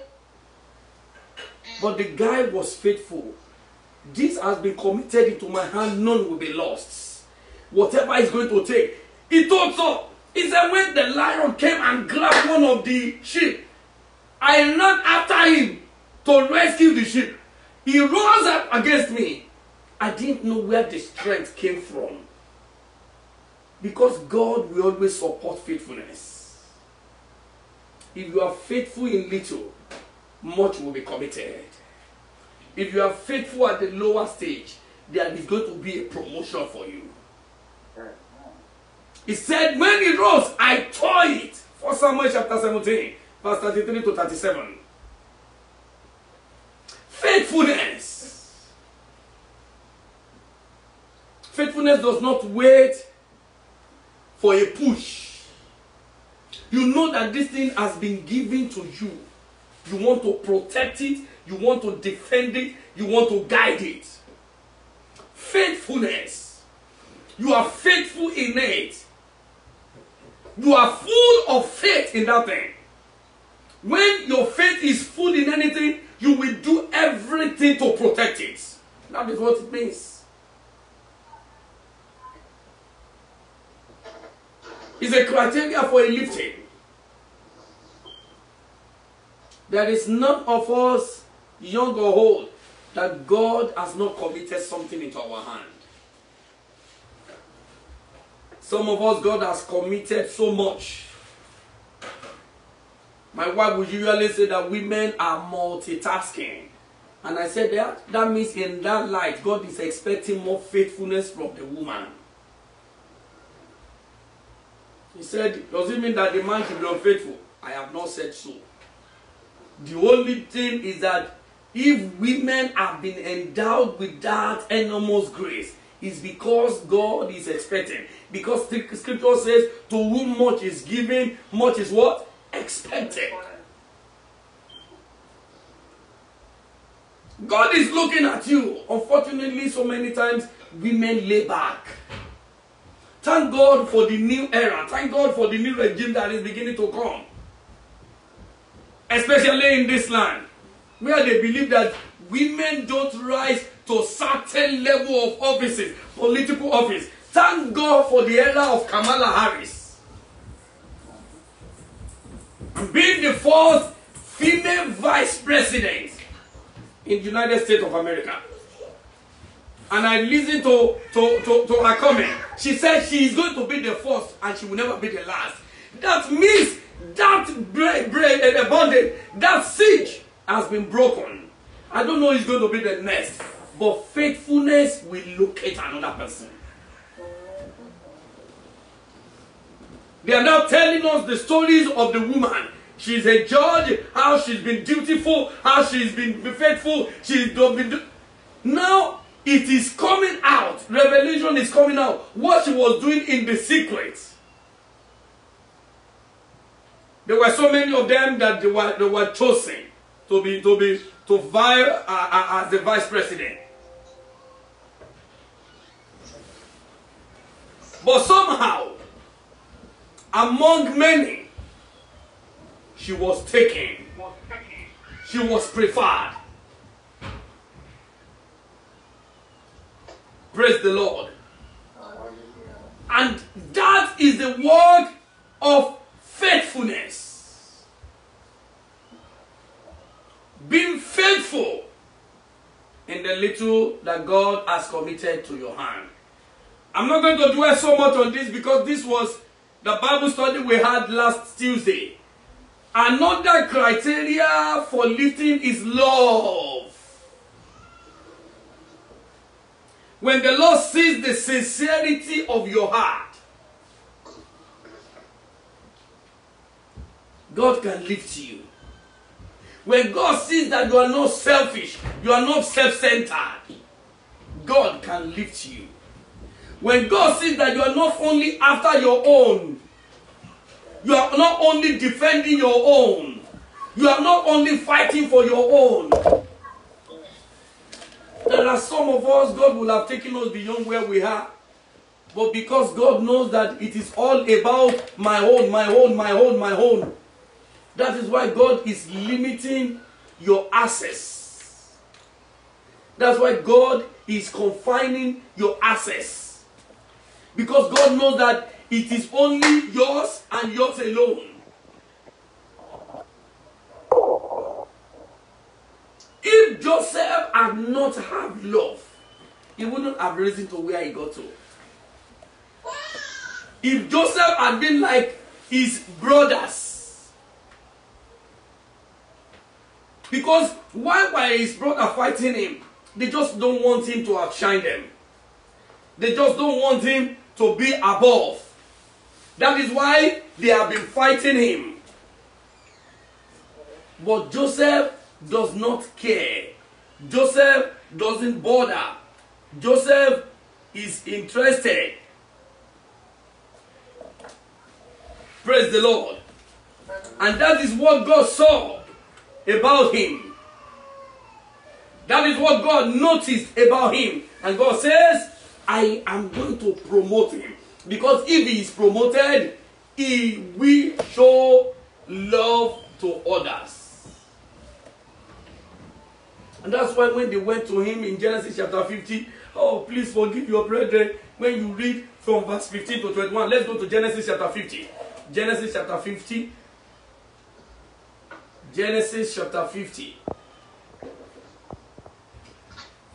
But the guy was faithful. This has been committed into my hand. None will be lost. Whatever is going to take. He told so. He said when the lion came and grabbed one of the sheep, I ran after him to rescue the sheep. He rose up against me. I didn't know where the strength came from. Because God will always support faithfulness. If you are faithful in little, much will be committed. If you are faithful at the lower stage, there is going to be a promotion for you. He said, when he rose, I tore it. 1 Samuel chapter 17, verse 33 to 37. Faithfulness. Faithfulness does not wait for a push. You know that this thing has been given to you. You want to protect it. You want to defend it. You want to guide it. Faithfulness. You are faithful in it. You are full of faith in that thing. When your faith is full in anything, you will do everything to protect it. That is what it means. It's a criteria for a lifting. There is none of us, young or old, that God has not committed something into our hand. Some of us, God has committed so much. My wife would usually say that women are multitasking. And I said that means in that light, God is expecting more faithfulness from the woman. He said, does it mean that the man should be unfaithful? I have not said so. The only thing is that if women have been endowed with that enormous grace, it's because God is expecting. Because the scripture says, to whom much is given, much is what? Expected. God is looking at you. Unfortunately, so many times, women lay back. Thank God for the new era. Thank God for the new regime that is beginning to come. Especially in this land, where they believe that women don't rise to certain level of offices, political office. Thank God for the era of Kamala Harris. Being the first female vice president in the United States of America. And I listened to her comment. She said she is going to be the first and she will never be the last. That means that bondage, that siege has been broken. I don't know who's going to be the next, but faithfulness will locate another person. They are now telling us the stories of the woman. She's a judge, how she's been dutiful, how she's been faithful, she's been... Now, it is coming out. Revelation is coming out. What she was doing in the secret. There were so many of them that they were chosen to vie as the vice president. But somehow, among many, she was taken. She was preferred. Praise the Lord. And that is the word of faithfulness. Being faithful in the little that God has committed to your hand. I'm not going to dwell so much on this because this was the Bible study we had last Tuesday. Another criteria for lifting is love. When the Lord sees the sincerity of your heart, God can lift you. When God sees that you are not selfish, you are not self-centered, God can lift you. When God sees that you are not only after your own, you are not only defending your own, you are not only fighting for your own. There are some of us, God will have taken us beyond where we are. But because God knows that it is all about my own, my own, my own, my own. That is why God is limiting your access. That's why God is confining your access. Because God knows that it is only yours and yours alone. If Joseph had not had love, he wouldn't have risen to where he got to. If Joseph had been like his brothers, because why were his brother fighting him? They just don't want him to outshine them. They just don't want him to be above. That is why they have been fighting him. But Joseph does not care. Joseph doesn't bother. Joseph is interested. Praise the Lord. And that is what God saw about him. That is what God noticed about him. And God says, I am going to promote him. Because if he is promoted, he will show love to others. And that's why when they went to him in Genesis chapter 50, oh, please forgive your brethren. When you read from verse 15 to 21, let's go to Genesis chapter 50. Genesis chapter 50. Genesis chapter 50.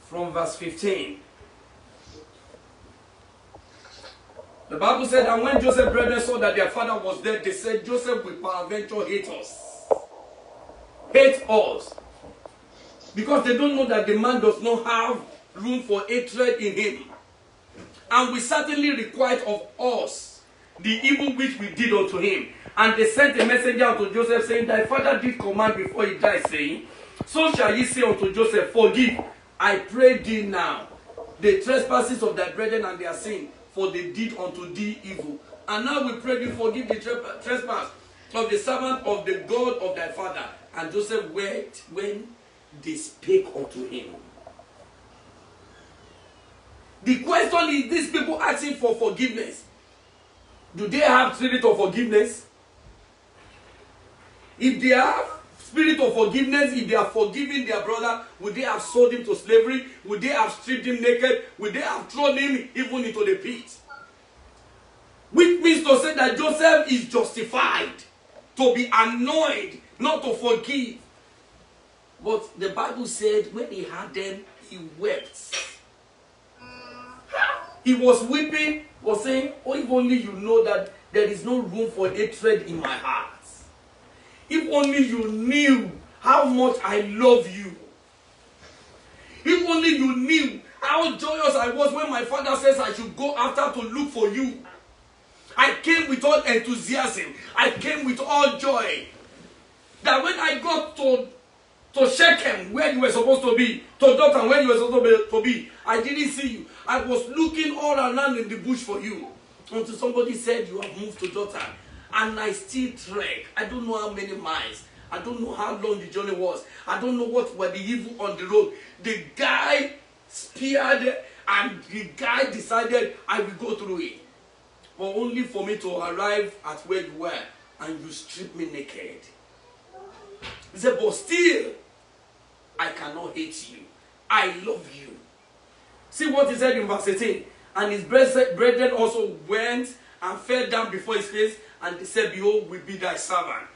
From verse 15. The Bible said, and when Joseph's brethren saw that their father was dead, they said, Joseph will peradventure hate us. Hate us. Because they don't know that the man does not have room for hatred in him. And we certainly require of us the evil which we did unto him. And they sent a messenger unto Joseph, saying, thy father did command before he died, saying, so shall ye say unto Joseph, forgive, I pray thee now, the trespasses of thy brethren and their sin, for they did unto thee evil. And now we pray thee, forgive the trespass of the servant of the God of thy father. And Joseph wept when they spake unto him. The question is, these people asking for forgiveness, do they have spirit of forgiveness? If they have spirit of forgiveness, if they are forgiving their brother, would they have sold him to slavery? Would they have stripped him naked? Would they have thrown him even into the pit? Which means to say that Joseph is justified to be annoyed, not to forgive. But the Bible said when he had them, he wept. He was weeping, was saying, oh, if only you know that there is no room for hatred in my heart. If only you knew how much I love you. If only you knew how joyous I was when my father says I should go after to look for you. I came with all enthusiasm. I came with all joy. That when I got to Shechem, where you were supposed to be, to Dothan, where you were supposed to be, I didn't see you. I was looking all around in the bush for you. Until somebody said you have moved to Dothan. and I still trek. I don't know how many miles. I don't know how long the journey was. I don't know what were the evil on the road. The guy speared and the guy decided I will go through it. But only for me to arrive at where you were and you strip me naked. He said, but still, I cannot hate you. I love you. See what he said in verse 18. And his brethren also went and fell down before his face, and they said, behold, we be thy servant.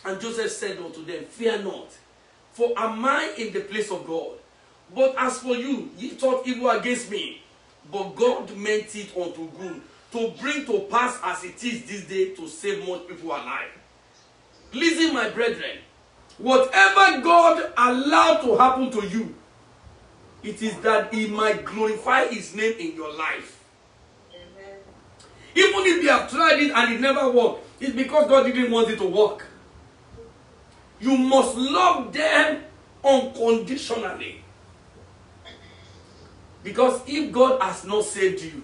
And Joseph said unto them, fear not, for am I in the place of God? But as for you, ye thought evil against me, but God meant it unto good, to bring to pass as it is this day, to save much people alive. Listen, my brethren, whatever God allowed to happen to you, it is that he might glorify his name in your life. Amen. Even if you have tried it and it never worked, it's because God didn't want it to work. You must love them unconditionally. Because if God has not saved you,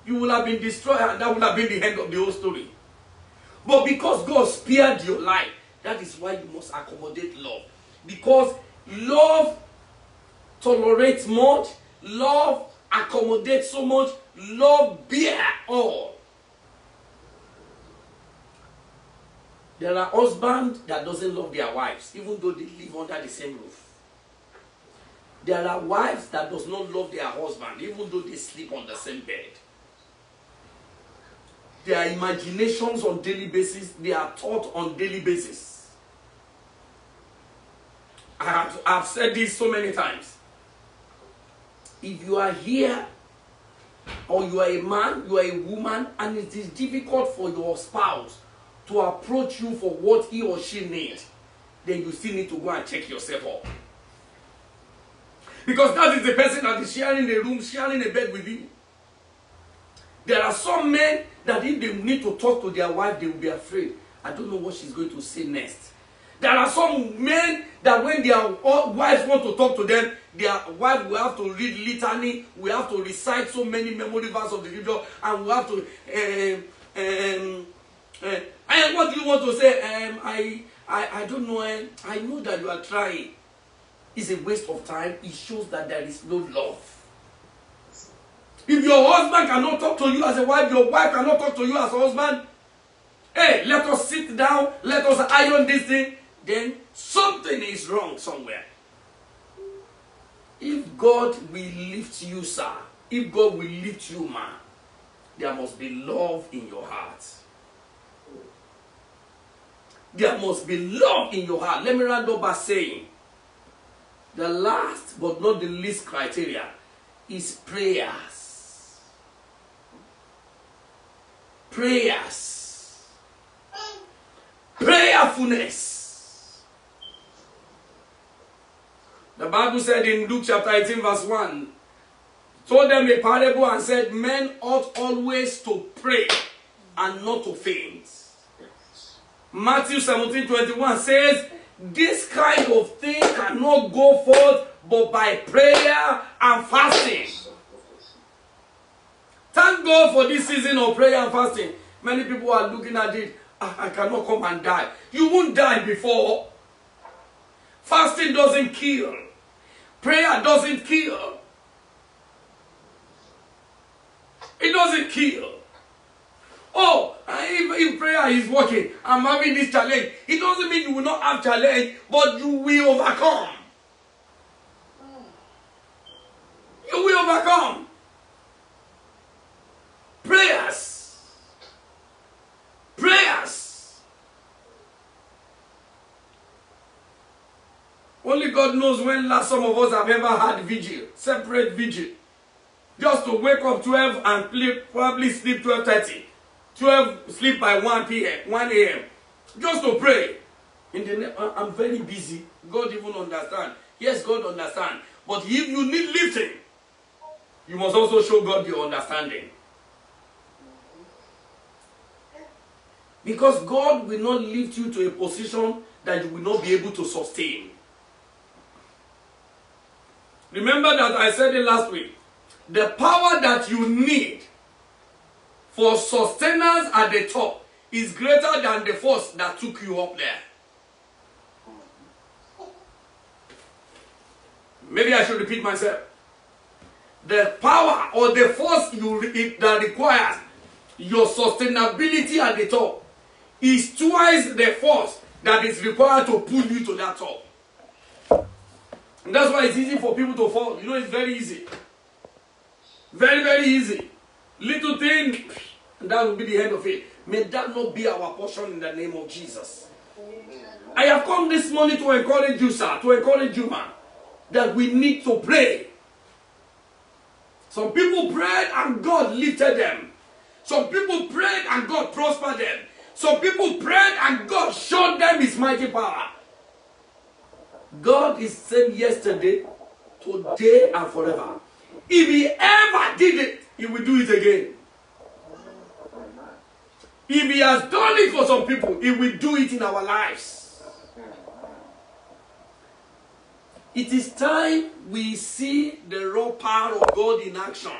you will have been destroyed, and that would have been the end of the whole story. But because God spared your life, that is why you must accommodate love. Because love tolerates much, love accommodates so much, love bear all. There are husbands that doesn't love their wives, even though they live under the same roof. There are wives that does not love their husband, even though they sleep on the same bed. Their imaginations on daily basis, they are taught on daily basis. I've said this so many times. If you are here, or you are a man, you are a woman, and it is difficult for your spouse to approach you for what he or she needs, then you still need to go and check yourself up. Because that is the person that is sharing a room, sharing a bed with you. There are some men that if they need to talk to their wife, they will be afraid. I don't know what she's going to say next. There are some men that when their wives want to talk to them, their wife will have to read litany, we have to recite so many memory verses of the scripture, and we have to, and what do you want to say? I don't know. I know that you are trying. It's a waste of time. It shows that there is no love. If your husband cannot talk to you as a wife, your wife cannot talk to you as a husband, hey, let us sit down, let us iron this thing, then something is wrong somewhere. If God will lift you, sir, if God will lift you, man, there must be love in your heart. There must be love in your heart. Let me round up by saying, the last but not the least criteria is prayers. Prayers. Prayerfulness. The Bible said in Luke chapter 18 verse 1, told them a parable and said, men ought always to pray and not to faint. Matthew 17:21 says, this kind of thing cannot go forth but by prayer and fasting. Thank God for this season of prayer and fasting. Many people are looking at it, I cannot come and die. You won't die before. Fasting doesn't kill. Prayer doesn't kill. It doesn't kill. Oh, if prayer is working, I'm having this challenge. It doesn't mean you will not have challenge, but you will overcome. You will overcome. Prayers. Prayers. Only God knows when last some of us have ever had vigil, separate vigil. Just to wake up 12 and probably sleep 12:30. 12, sleep by 1 p.m., 1 a.m. Just to pray. I'm very busy. God even understand. Yes, God understand. But if you need lifting, you must also show God your understanding. Because God will not lift you to a position that you will not be able to sustain. Remember that I said it last week. The power that you need for sustenance at the top is greater than the force that took you up there. Maybe I should repeat myself. The power or the force that requires your sustainability at the top is twice the force that is required to pull you to that top. And that's why it's easy for people to fall. You know, it's very easy. Very, very easy. Little thing, and that will be the end of it. May that not be our portion in the name of Jesus. I have come this morning to encourage you, sir, to encourage you, man, that we need to pray. Some people prayed and God lifted them. Some people prayed and God prospered them. Some people prayed and God showed them his mighty power. God is the same yesterday, today, and forever. If he ever did it, he will do it again. If he has done it for some people, he will do it in our lives. It is time we see the raw power of God in action.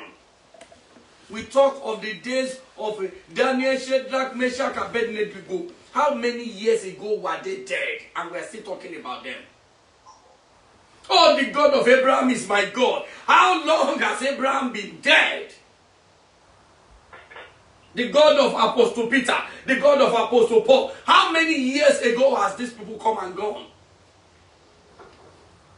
We talk of the days of Daniel, Shadrach, Meshach, and Abednego. How many years ago were they dead? And we're still talking about them. Oh, the God of Abraham is my God. How long has Abraham been dead? The God of Apostle Peter, the God of Apostle Paul. How many years ago has these people come and gone?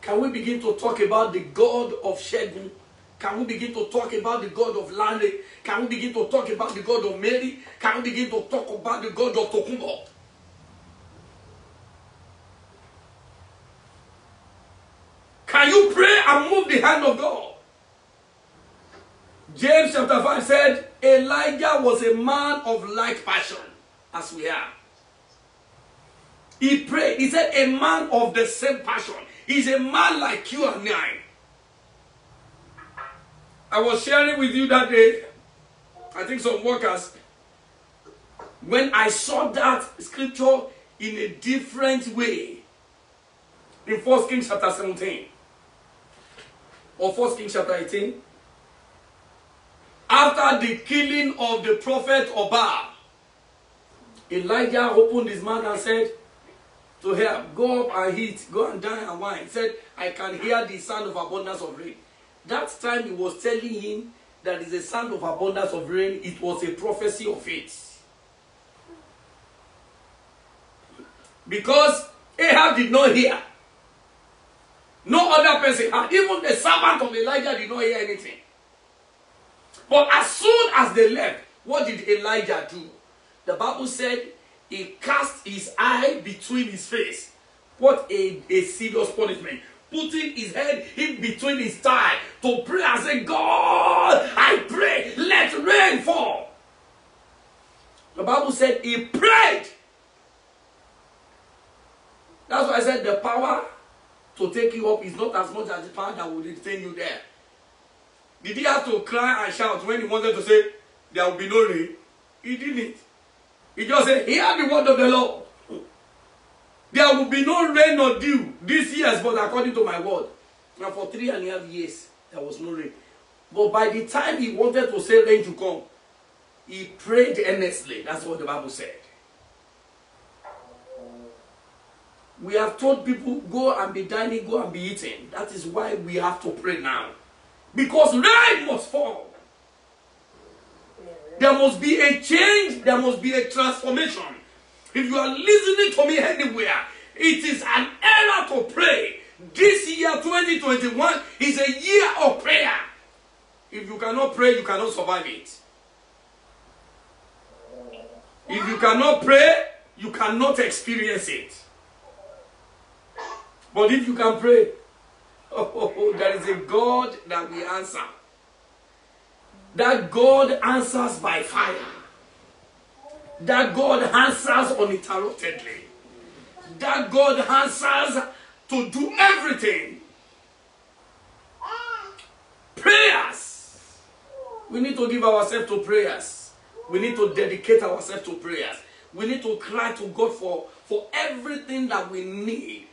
Can we begin to talk about the God of Shegun? Can we begin to talk about the God of Lanre? Can we begin to talk about the God of Mary? Can we begin to talk about the God of Tokumbo? Can you pray and move the hand of God? James chapter 5 said, Elijah was a man of like passion, as we are. He prayed. He said, a man of the same passion. He's a man like you and I. I was sharing with you that day, I think some workers, when I saw that scripture in a different way, in 1 Kings chapter 17, or 1 Kings chapter 18, after the killing of the prophet Obal, Elijah opened his mouth and said to her, go up and eat, go and dine and wine. He said, I can hear the sound of abundance of rain. That time he was telling him that is a sound of abundance of rain. It was a prophecy of it. Because Ahab did not hear. No other person had. Even the servant of Elijah did not hear anything. But as soon as they left, what did Elijah do? The Bible said he cast his eye between his face. What a serious punishment. Putting his head in between his thigh to pray and say, God, I pray, let rain fall. The Bible said he prayed. That's why I said the power to take you up is not as much as the power that will retain you there. Did he have to cry and shout when he wanted to say, there will be no rain? He didn't. He just said, hear the word of the Lord. There will be no rain or dew this year, but according to my word. Now for 3.5 years, there was no rain. But by the time he wanted to say rain to come, he prayed earnestly. That's what the Bible said. We have told people, go and be dining, go and be eating. That is why we have to pray now. Because rain must fall. There must be a change. There must be a transformation. If you are listening to me anywhere, it is an era to pray. This year, 2021, is a year of prayer. If you cannot pray, you cannot survive it. If you cannot pray, you cannot experience it. But if you can pray, there is a God that will answer. That God answers by fire. That God answers uninterruptedly. That God answers to do everything. Prayers. We need to give ourselves to prayers. We need to dedicate ourselves to prayers. We need to cry to God for everything that we need.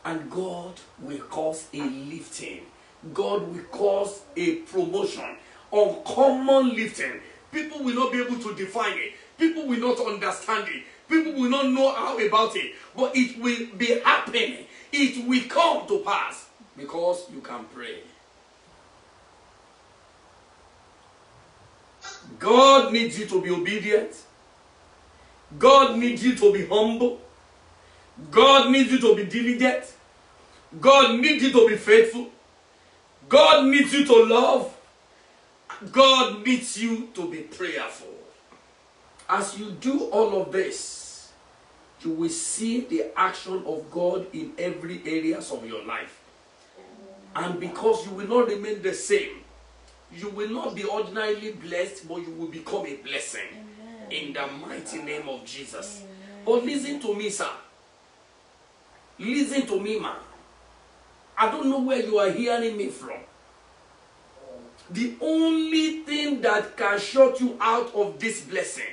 And God will cause a lifting. God will cause a promotion. Uncommon lifting. People will not be able to define it. People will not understand it. People will not know how about it. But it will be happening. It will come to pass because you can pray. God needs you to be obedient. God needs you to be humble. God needs you to be diligent. God needs you to be faithful. God needs you to love. God needs you to be prayerful. As you do all of this, you will see the action of God in every areas of your life. And because you will not remain the same, you will not be ordinarily blessed, but you will become a blessing. Amen. In the mighty name of Jesus. Amen. But listen to me, sir. Listen to me, man. I don't know where you are hearing me from. The only thing that can shut you out of this blessing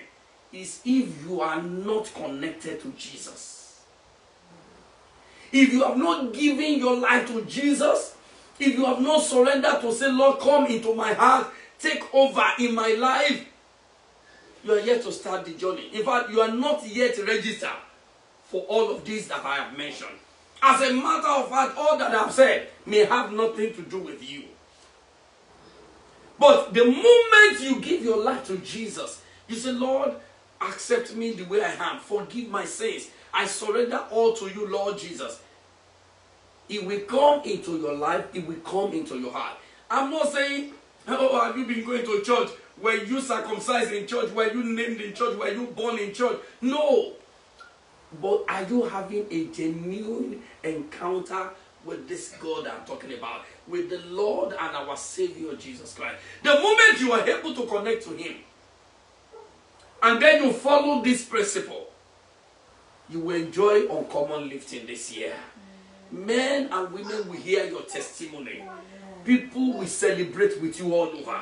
is if you are not connected to Jesus. If you have not given your life to Jesus, if you have not surrendered to say, Lord, come into my heart, take over in my life, you are yet to start the journey. In fact, you are not yet registered for all of these that I have mentioned. As a matter of fact, all that I have said may have nothing to do with you. But the moment you give your life to Jesus, you say, Lord, accept me the way I am. Forgive my sins. I surrender all to you, Lord Jesus. It will come into your life. It will come into your heart. I'm not saying, oh, have you been going to church? Were you circumcised in church? Were you named in church? Were you born in church? No. But are you having a genuine encounter with this God I'm talking about? With the Lord and our Savior Jesus Christ. The moment you are able to connect to Him, and then you follow this principle, you will enjoy uncommon lifting this year. Men and women will hear your testimony. People will celebrate with you all over.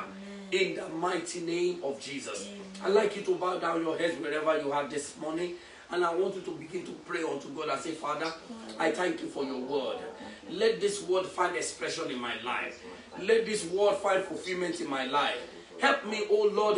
In the mighty name of Jesus. I'd like you to bow down your heads wherever you are this morning. And I want you to begin to pray unto God and say, Father, I thank you for your word. Let this word find expression in my life. Let this word find fulfillment in my life. Help me, oh Lord,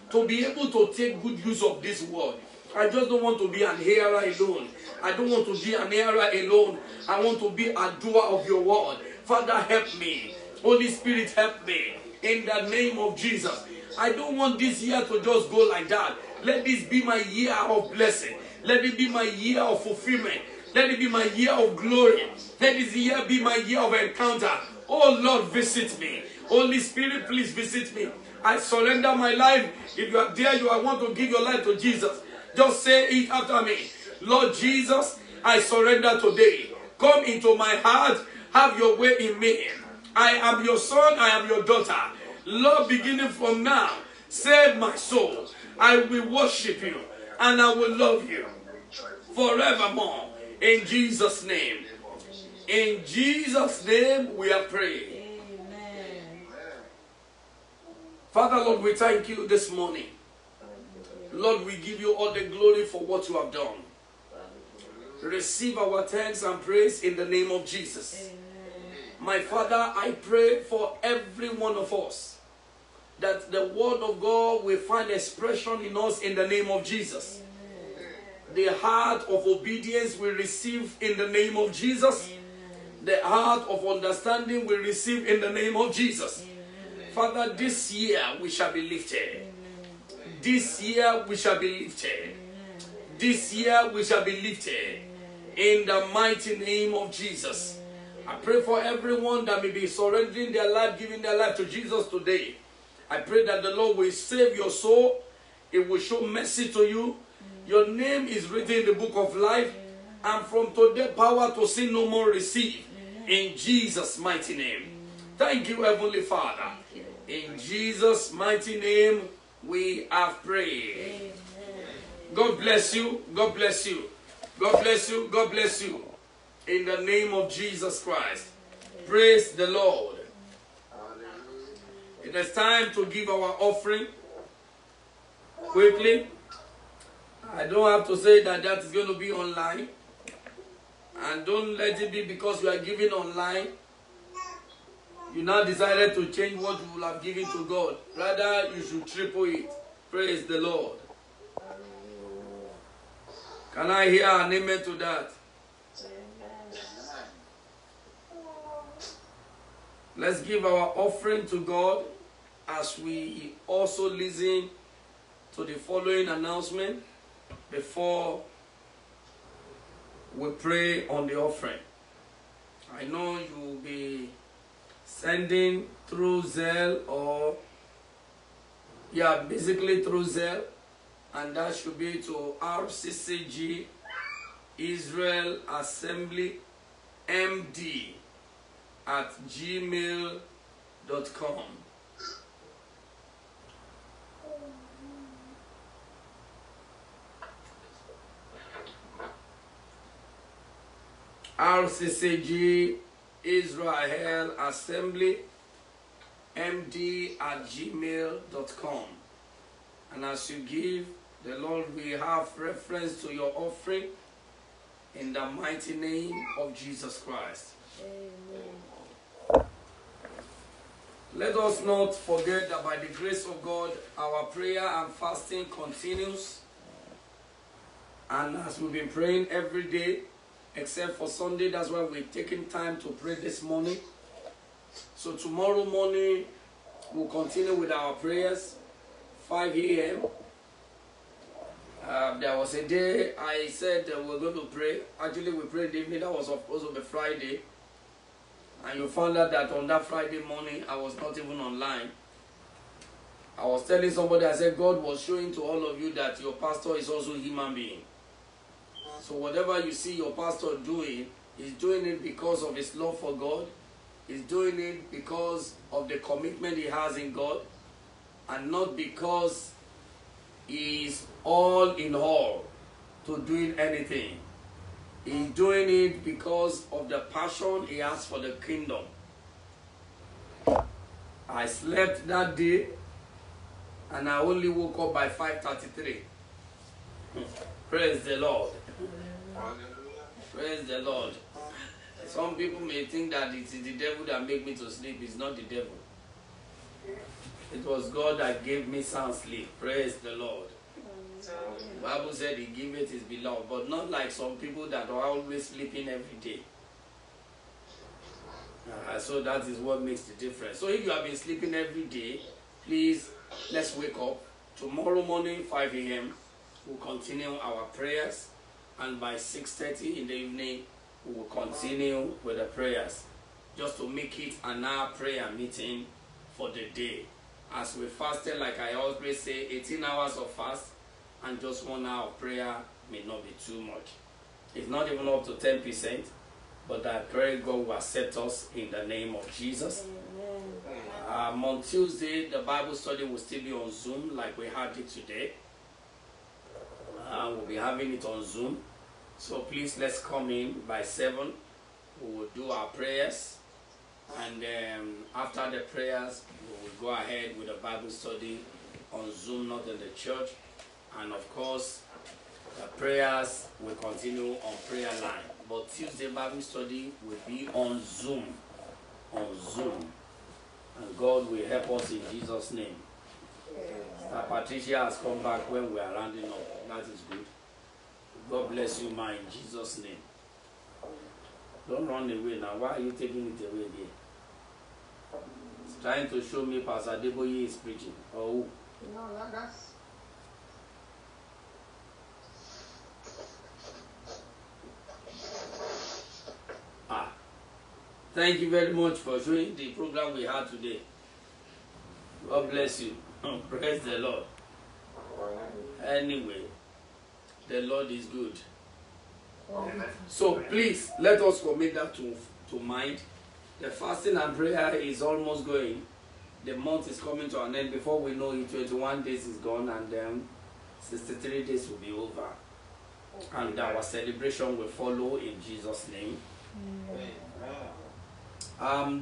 to be able to take good use of this word. I just don't want to be an hearer alone. I don't want to be an hearer alone. I want to be a doer of your word. Father, help me. Holy Spirit, help me. In the name of Jesus. I don't want this year to just go like that. Let this be my year of blessing. Let it be my year of fulfillment. Let it be my year of glory. Let this year be my year of encounter. Oh Lord, visit me. Holy Spirit, please visit me. I surrender my life. If you are there, you want to give your life to Jesus. Just say it after me. Lord Jesus, I surrender today. Come into my heart. Have your way in me. I am your son. I am your daughter. Lord, beginning from now, save my soul. I will worship you and I will love you forevermore. In Jesus' name. In Jesus' name we are praying. Amen. Father, Lord, we thank you this morning. Lord, we give you all the glory for what you have done. Receive our thanks and praise in the name of Jesus. Amen. My Father, I pray for every one of us that the word of God will find expression in us in the name of Jesus. Amen. The heart of obedience will receive in the name of Jesus. Amen. The heart of understanding will receive in the name of Jesus. Amen. Father, this year we shall be lifted. Amen. This year we shall be lifted. Amen. This year we shall be lifted. Amen. In the mighty name of Jesus. Amen. I pray for everyone that may be surrendering their life, giving their life to Jesus today. I pray that the Lord will save your soul. It will show mercy to you. Your name is written in the book of life. And from today, power to sin no more receive. In Jesus' mighty name. Thank you, Heavenly Father. In Jesus' mighty name, we have prayed. God bless you. God bless you. God bless you. God bless you. In the name of Jesus Christ. Praise the Lord. It is time to give our offering. Quickly. I don't have to say that that is going to be online. And don't let it be because you are giving online. You now decided to change what you will have given to God. Rather, you should triple it. Praise the Lord. Can I hear an amen to that? Let's give our offering to God as we also listen to the following announcement before we pray on the offering. I know you will be sending through Zelle or, basically through Zelle, and that should be to RCCG Israel Assembly MD at gmail.com. RCCG Israel Assembly MD at gmail.com. And as you give, the Lord will have reference to your offering in the mighty name of Jesus Christ. Amen. Let us not forget that by the grace of God, our prayer and fasting continues. And as we've been praying every day, except for Sunday, that's why we're taking time to pray this morning. So tomorrow morning, we'll continue with our prayers, 5 a.m. There was a day I said we're going to pray. Actually, we prayed evening. That was supposed to be Friday. And you found out that on that Friday morning, I was not even online. I was telling somebody, I said, God was showing to all of you that your pastor is also a human being. So whatever you see your pastor doing, he's doing it because of his love for God. He's doing it because of the commitment he has in God, and not because he's all in all to doing anything. He's doing it because of the passion he has for the kingdom. I slept that day and I only woke up by 5:33. Praise the Lord. Praise the Lord. Some people may think that it is the devil that made me to sleep. It's not the devil. It was God that gave me sound sleep. Praise the Lord. The Bible said he giveth his beloved, but not like some people that are always sleeping every day. So that is what makes the difference. So if you have been sleeping every day, please, let's wake up. Tomorrow morning, 5 a.m., we'll continue our prayers. And by 6:30 in the evening, we will continue with the prayers. Just to make it an hour prayer meeting for the day. As we fasted, like I always say, 18 hours of fast and just 1 hour of prayer may not be too much. It's not even up to 10%, but I pray God will accept us in the name of Jesus. On Tuesday, the Bible study will still be on Zoom like we had it today. We'll be having it on Zoom. So please, let's come in by 7. We will do our prayers. And after the prayers, we will go ahead with the Bible study on Zoom, not in the church. And of course, the prayers will continue on prayer line. But Tuesday Bible study will be on Zoom. On Zoom. And God will help us in Jesus' name. Patricia has come back when we are rounding up. That is good. God bless you, ma, in Jesus' name. Don't run away now. Why are you taking it away there? It's trying to show me Pastor Deboye is preaching. Oh. No, that's... Thank you very much for showing the program we had today. God bless you. Praise the Lord. Anyway, the Lord is good. So please, let us commit that to mind. The fasting and prayer is almost going. The month is coming to an end. Before we know it, 21 days is gone, and then 63 days will be over. And our celebration will follow in Jesus' name.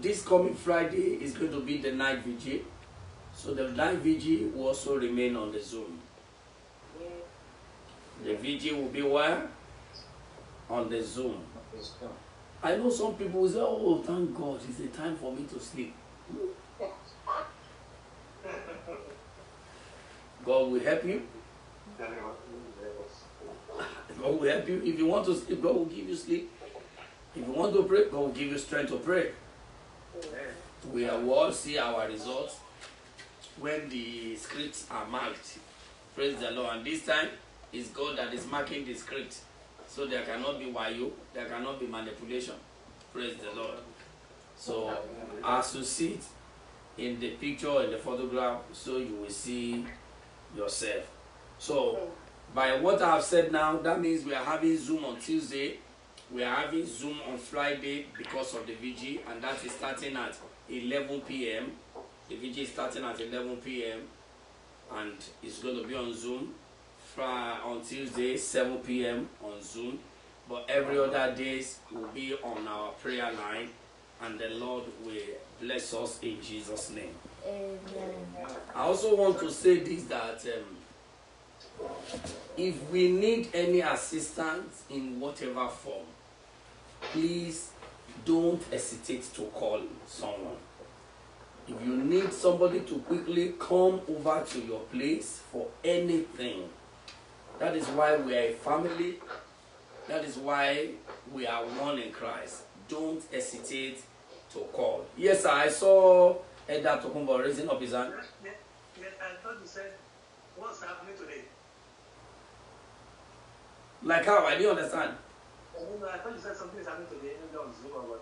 This coming Friday is going to be the night vigil. So the night vigil will also remain on the Zoom. The vigil will be where? On the Zoom. I know some people will say, oh, thank God, it's the time for me to sleep. God will help you. God will help you. If you want to sleep, God will give you sleep. If you want to pray, God will give you strength to pray. We will all see our results when the scripts are marked. Praise the Lord. And this time, it's God that is marking the script. So there cannot be wayo, there cannot be manipulation. Praise the Lord. So as you see it in the picture, in the photograph, so you will see yourself. So by what I have said now, that means we are having Zoom on Tuesday. We are having Zoom on Friday because of the VG, and that is starting at 11 p.m. The VG is starting at 11 p.m. and it's going to be on Zoom on Tuesday, 7 p.m. on Zoom. But every other days will be on our prayer line, and the Lord will bless us in Jesus' name. Amen. I also want to say this, that if we need any assistance in whatever form, please don't hesitate to call someone. If you need somebody to quickly come over to your place for anything, that is why we are a family. That is why we are one in Christ. Don't hesitate to call. Yes, sir, I saw Edda Tokumbo raising up his hand. Yes, I thought you said, what's happening today? Like how? I didn't understand. I thought you said something is happening today, maybe on Zoom or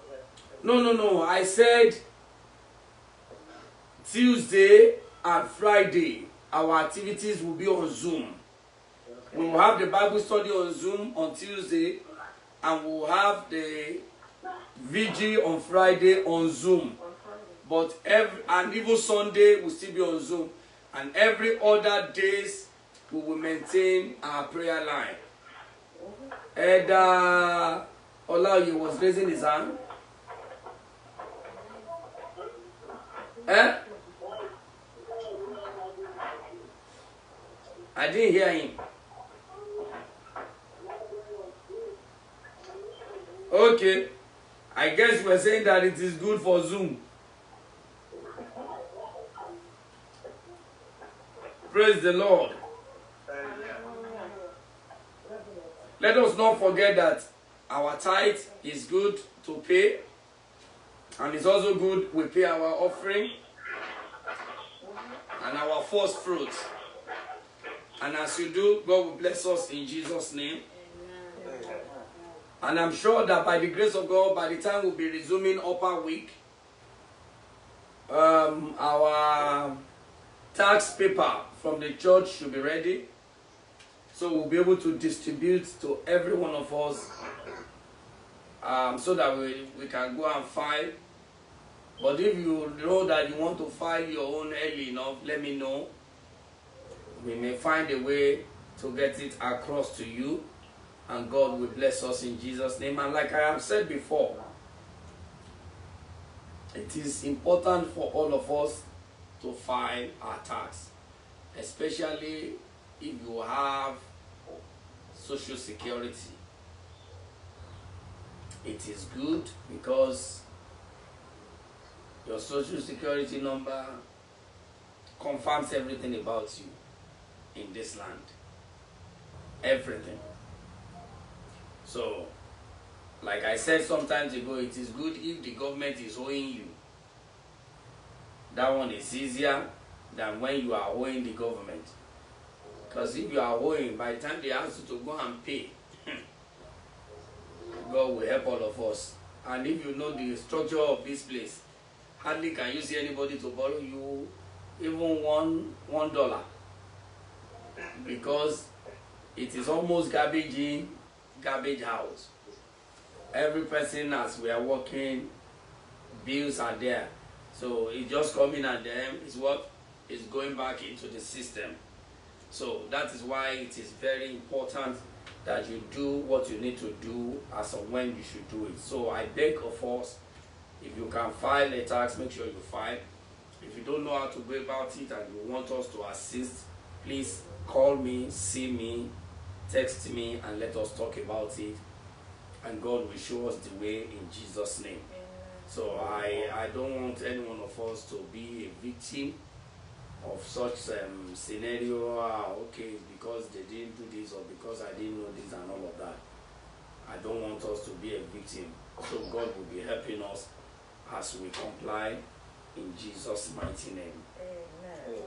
whatever. No. I said Tuesday and Friday, our activities will be on Zoom. Okay. We will have the Bible study on Zoom on Tuesday, and we will have the VG on Friday on Zoom. But even Sunday will still be on Zoom. And every other days we will maintain our prayer line. Edda Olaoye was raising his hand. I didn't hear him. Okay. I guess we're saying that it is good for Zoom. Praise the Lord. Let us not forget that our tithe is good to pay, and it's also good we pay our offering and our first fruits. And as you do, God will bless us in Jesus' name. And I'm sure that by the grace of God, by the time we'll be resuming upper week, our tax paper from the church should be ready. So we'll be able to distribute to every one of us, so that we can go and file. But if you know that you want to file your own early enough, let me know. We may find a way to get it across to you, and God will bless us in Jesus' name. And like I have said before, it is important for all of us to file our tax, especially if you have Social Security. It is good because your Social Security number confirms everything about you in this land. Everything. So, like I said sometimes ago, it is good if the government is owing you. That one is easier than when you are owing the government. Because if you are owing, by the time they ask you to go and pay, God will help all of us. And if you know the structure of this place, hardly can you see anybody to borrow you even $1. Because it is almost garbage in, garbage out. Every person, as we are working, bills are there. So it's just coming at them, is what is going back into the system. So that is why it is very important that you do what you need to do as of when you should do it. So I beg of us, if you can file a tax, make sure you file. If you don't know how to go about it and you want us to assist, please call me, see me, text me, and let us talk about it. And God will show us the way in Jesus' name. So I don't want any one of us to be a victim of such scenario. Okay, because they didn't do this or because I didn't know this and all of that. I don't want us to be a victim. So God will be helping us as we comply in Jesus' mighty name. Amen.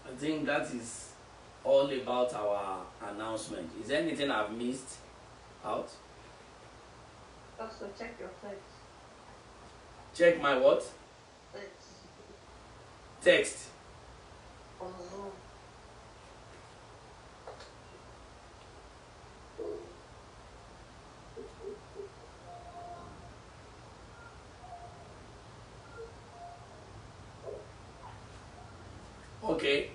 I think that is all about our announcement. Is there anything I've missed out? Also, check your text. Check my what? Text Text. on Zoom. Okay.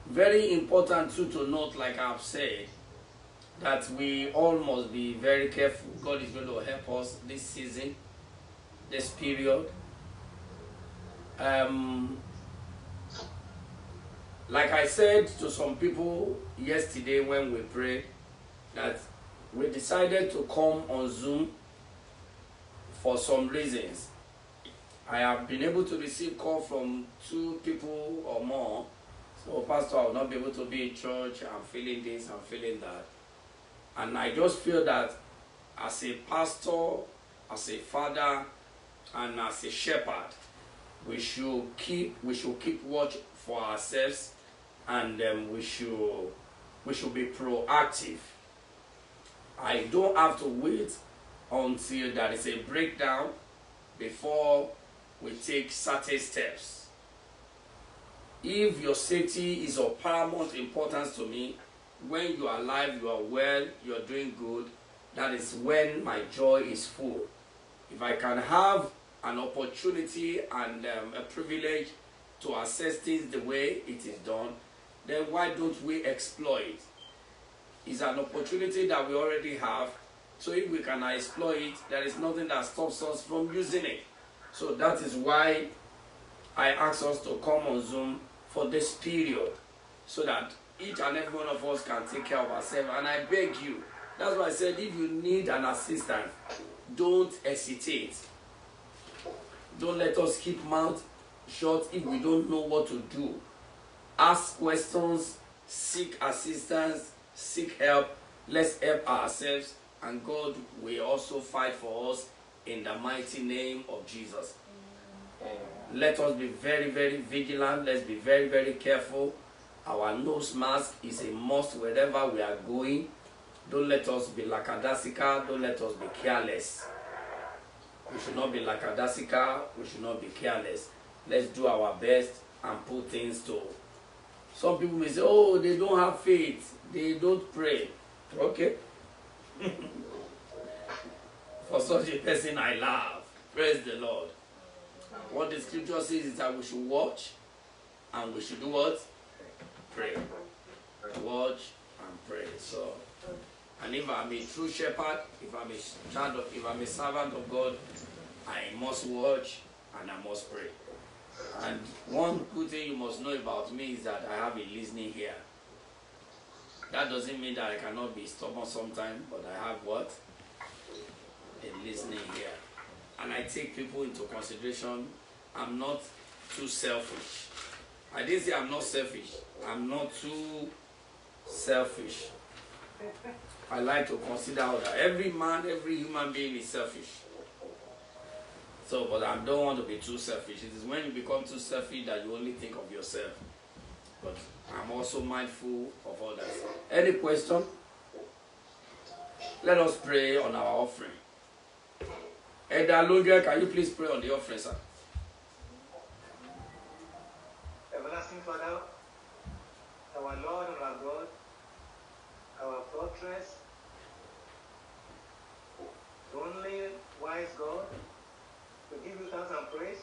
Very important too to note, like I've said, that we all must be very careful. God is going to help us this season, this period. Like I said to some people yesterday when we prayed, that we decided to come on Zoom for some reasons. I have been able to receive call from 2 people or more. So, Pastor, I will not be able to be in church. I'm feeling this, I'm feeling that. And I just feel that as a pastor, as a father, and as a shepherd, we should keep watch for ourselves, and we should be proactive. I don't have to wait until there is a breakdown before we take certain steps. If your safety is of paramount importance to me, when you are alive, you are well, you are doing good, that is when my joy is full. If I can have an opportunity and a privilege to assess things the way it is done, then why don't we exploit? It's an opportunity that we already have, so if we can exploit it, there is nothing that stops us from using it. So that is why I ask us to come on Zoom for this period, so that each and every one of us can take care of ourselves. And I beg you, that's why I said, if you need an assistant, don't hesitate. Don't let us keep mouth shut if we don't know what to do. Ask questions, seek assistance, seek help. Let's help ourselves, and God will also fight for us in the mighty name of Jesus. Let us be very, very vigilant. Let's be very, very careful. Our nose mask is a must wherever we are going. Don't let us be lackadaisical. Don't let us be careless. We should not be lackadaisical. We should not be careless. Let's do our best and put things to. Some people may say, oh, they don't have faith. They don't pray. Okay. For such a person, I laugh. Praise the Lord. What the scripture says is that we should watch and we should do what? Pray. Watch and pray. So, and if I'm a true shepherd, if I'm a servant of God, I must watch and I must pray. And one good thing you must know about me is that I have a listening ear. That doesn't mean that I cannot be stubborn sometimes, but I have what? A listening ear. And I take people into consideration. I'm not too selfish. I didn't say I'm not selfish. I'm not too selfish. I like to consider that every man, every human being is selfish. So, but I don't want to be too selfish. It is when you become too selfish that you only think of yourself. But I'm also mindful of others. Any question? Let us pray on our offering. Elder Lundgren, can you please pray on the offering, sir? Everlasting Father, our Lord and our God, our fortress, the only wise God, we give you thanks and praise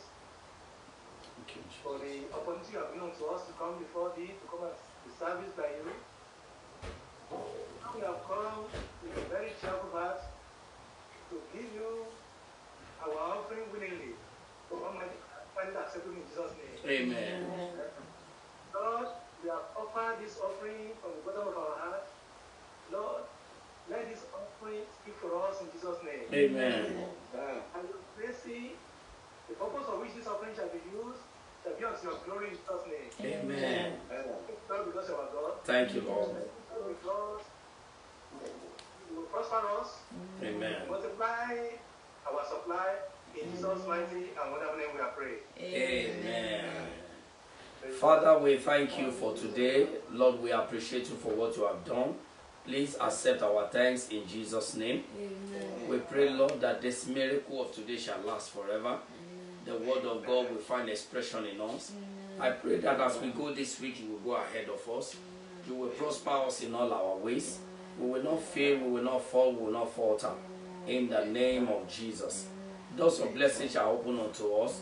for the opportunity you have given to us to come before thee, to come and be serviced by you. We have come with a very cheerful heart to give you our offering willingly. Almighty, find it acceptable in Jesus' name. Amen. Lord, we have offered this offering from the bottom of our heart. Lord, let this offering speak for us in Jesus' name. Amen. And your mercy The purpose of which this offering shall be used shall be unto your glory in Jesus' name. Amen. Not because of our God. Thank you, Lord. Because you will prosper us. Amen. Multiply our supply in Jesus' mighty and wonderful name we are praying. Amen. Father, we thank you for today. Lord, we appreciate you for what you have done. Please accept our thanks in Jesus' name. Amen. We pray, Lord, that this miracle of today shall last forever. The word of God will find expression in us. I pray that as we go this week, you will go ahead of us. You will prosper us in all our ways. We will not fail, we will not fall, we will not falter. In the name of Jesus. Doors of blessing shall open unto us.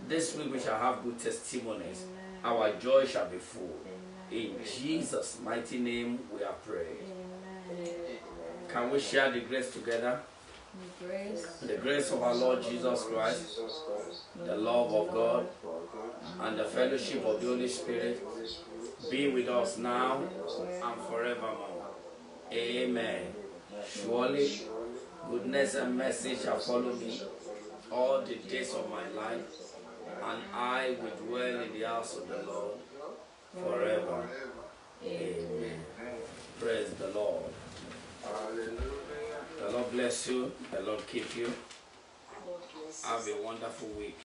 This week we shall have good testimonies. Our joy shall be full. In Jesus' mighty name we are praying. Can we share the grace together? The grace of our Lord Jesus Christ, the love of God, and the fellowship of the Holy Spirit be with us now and forevermore. Amen. Surely, goodness and mercy shall follow me all the days of my life, and I will dwell in the house of the Lord forever. Amen. Praise the Lord. The Lord bless you. The Lord keep you. Have a wonderful week.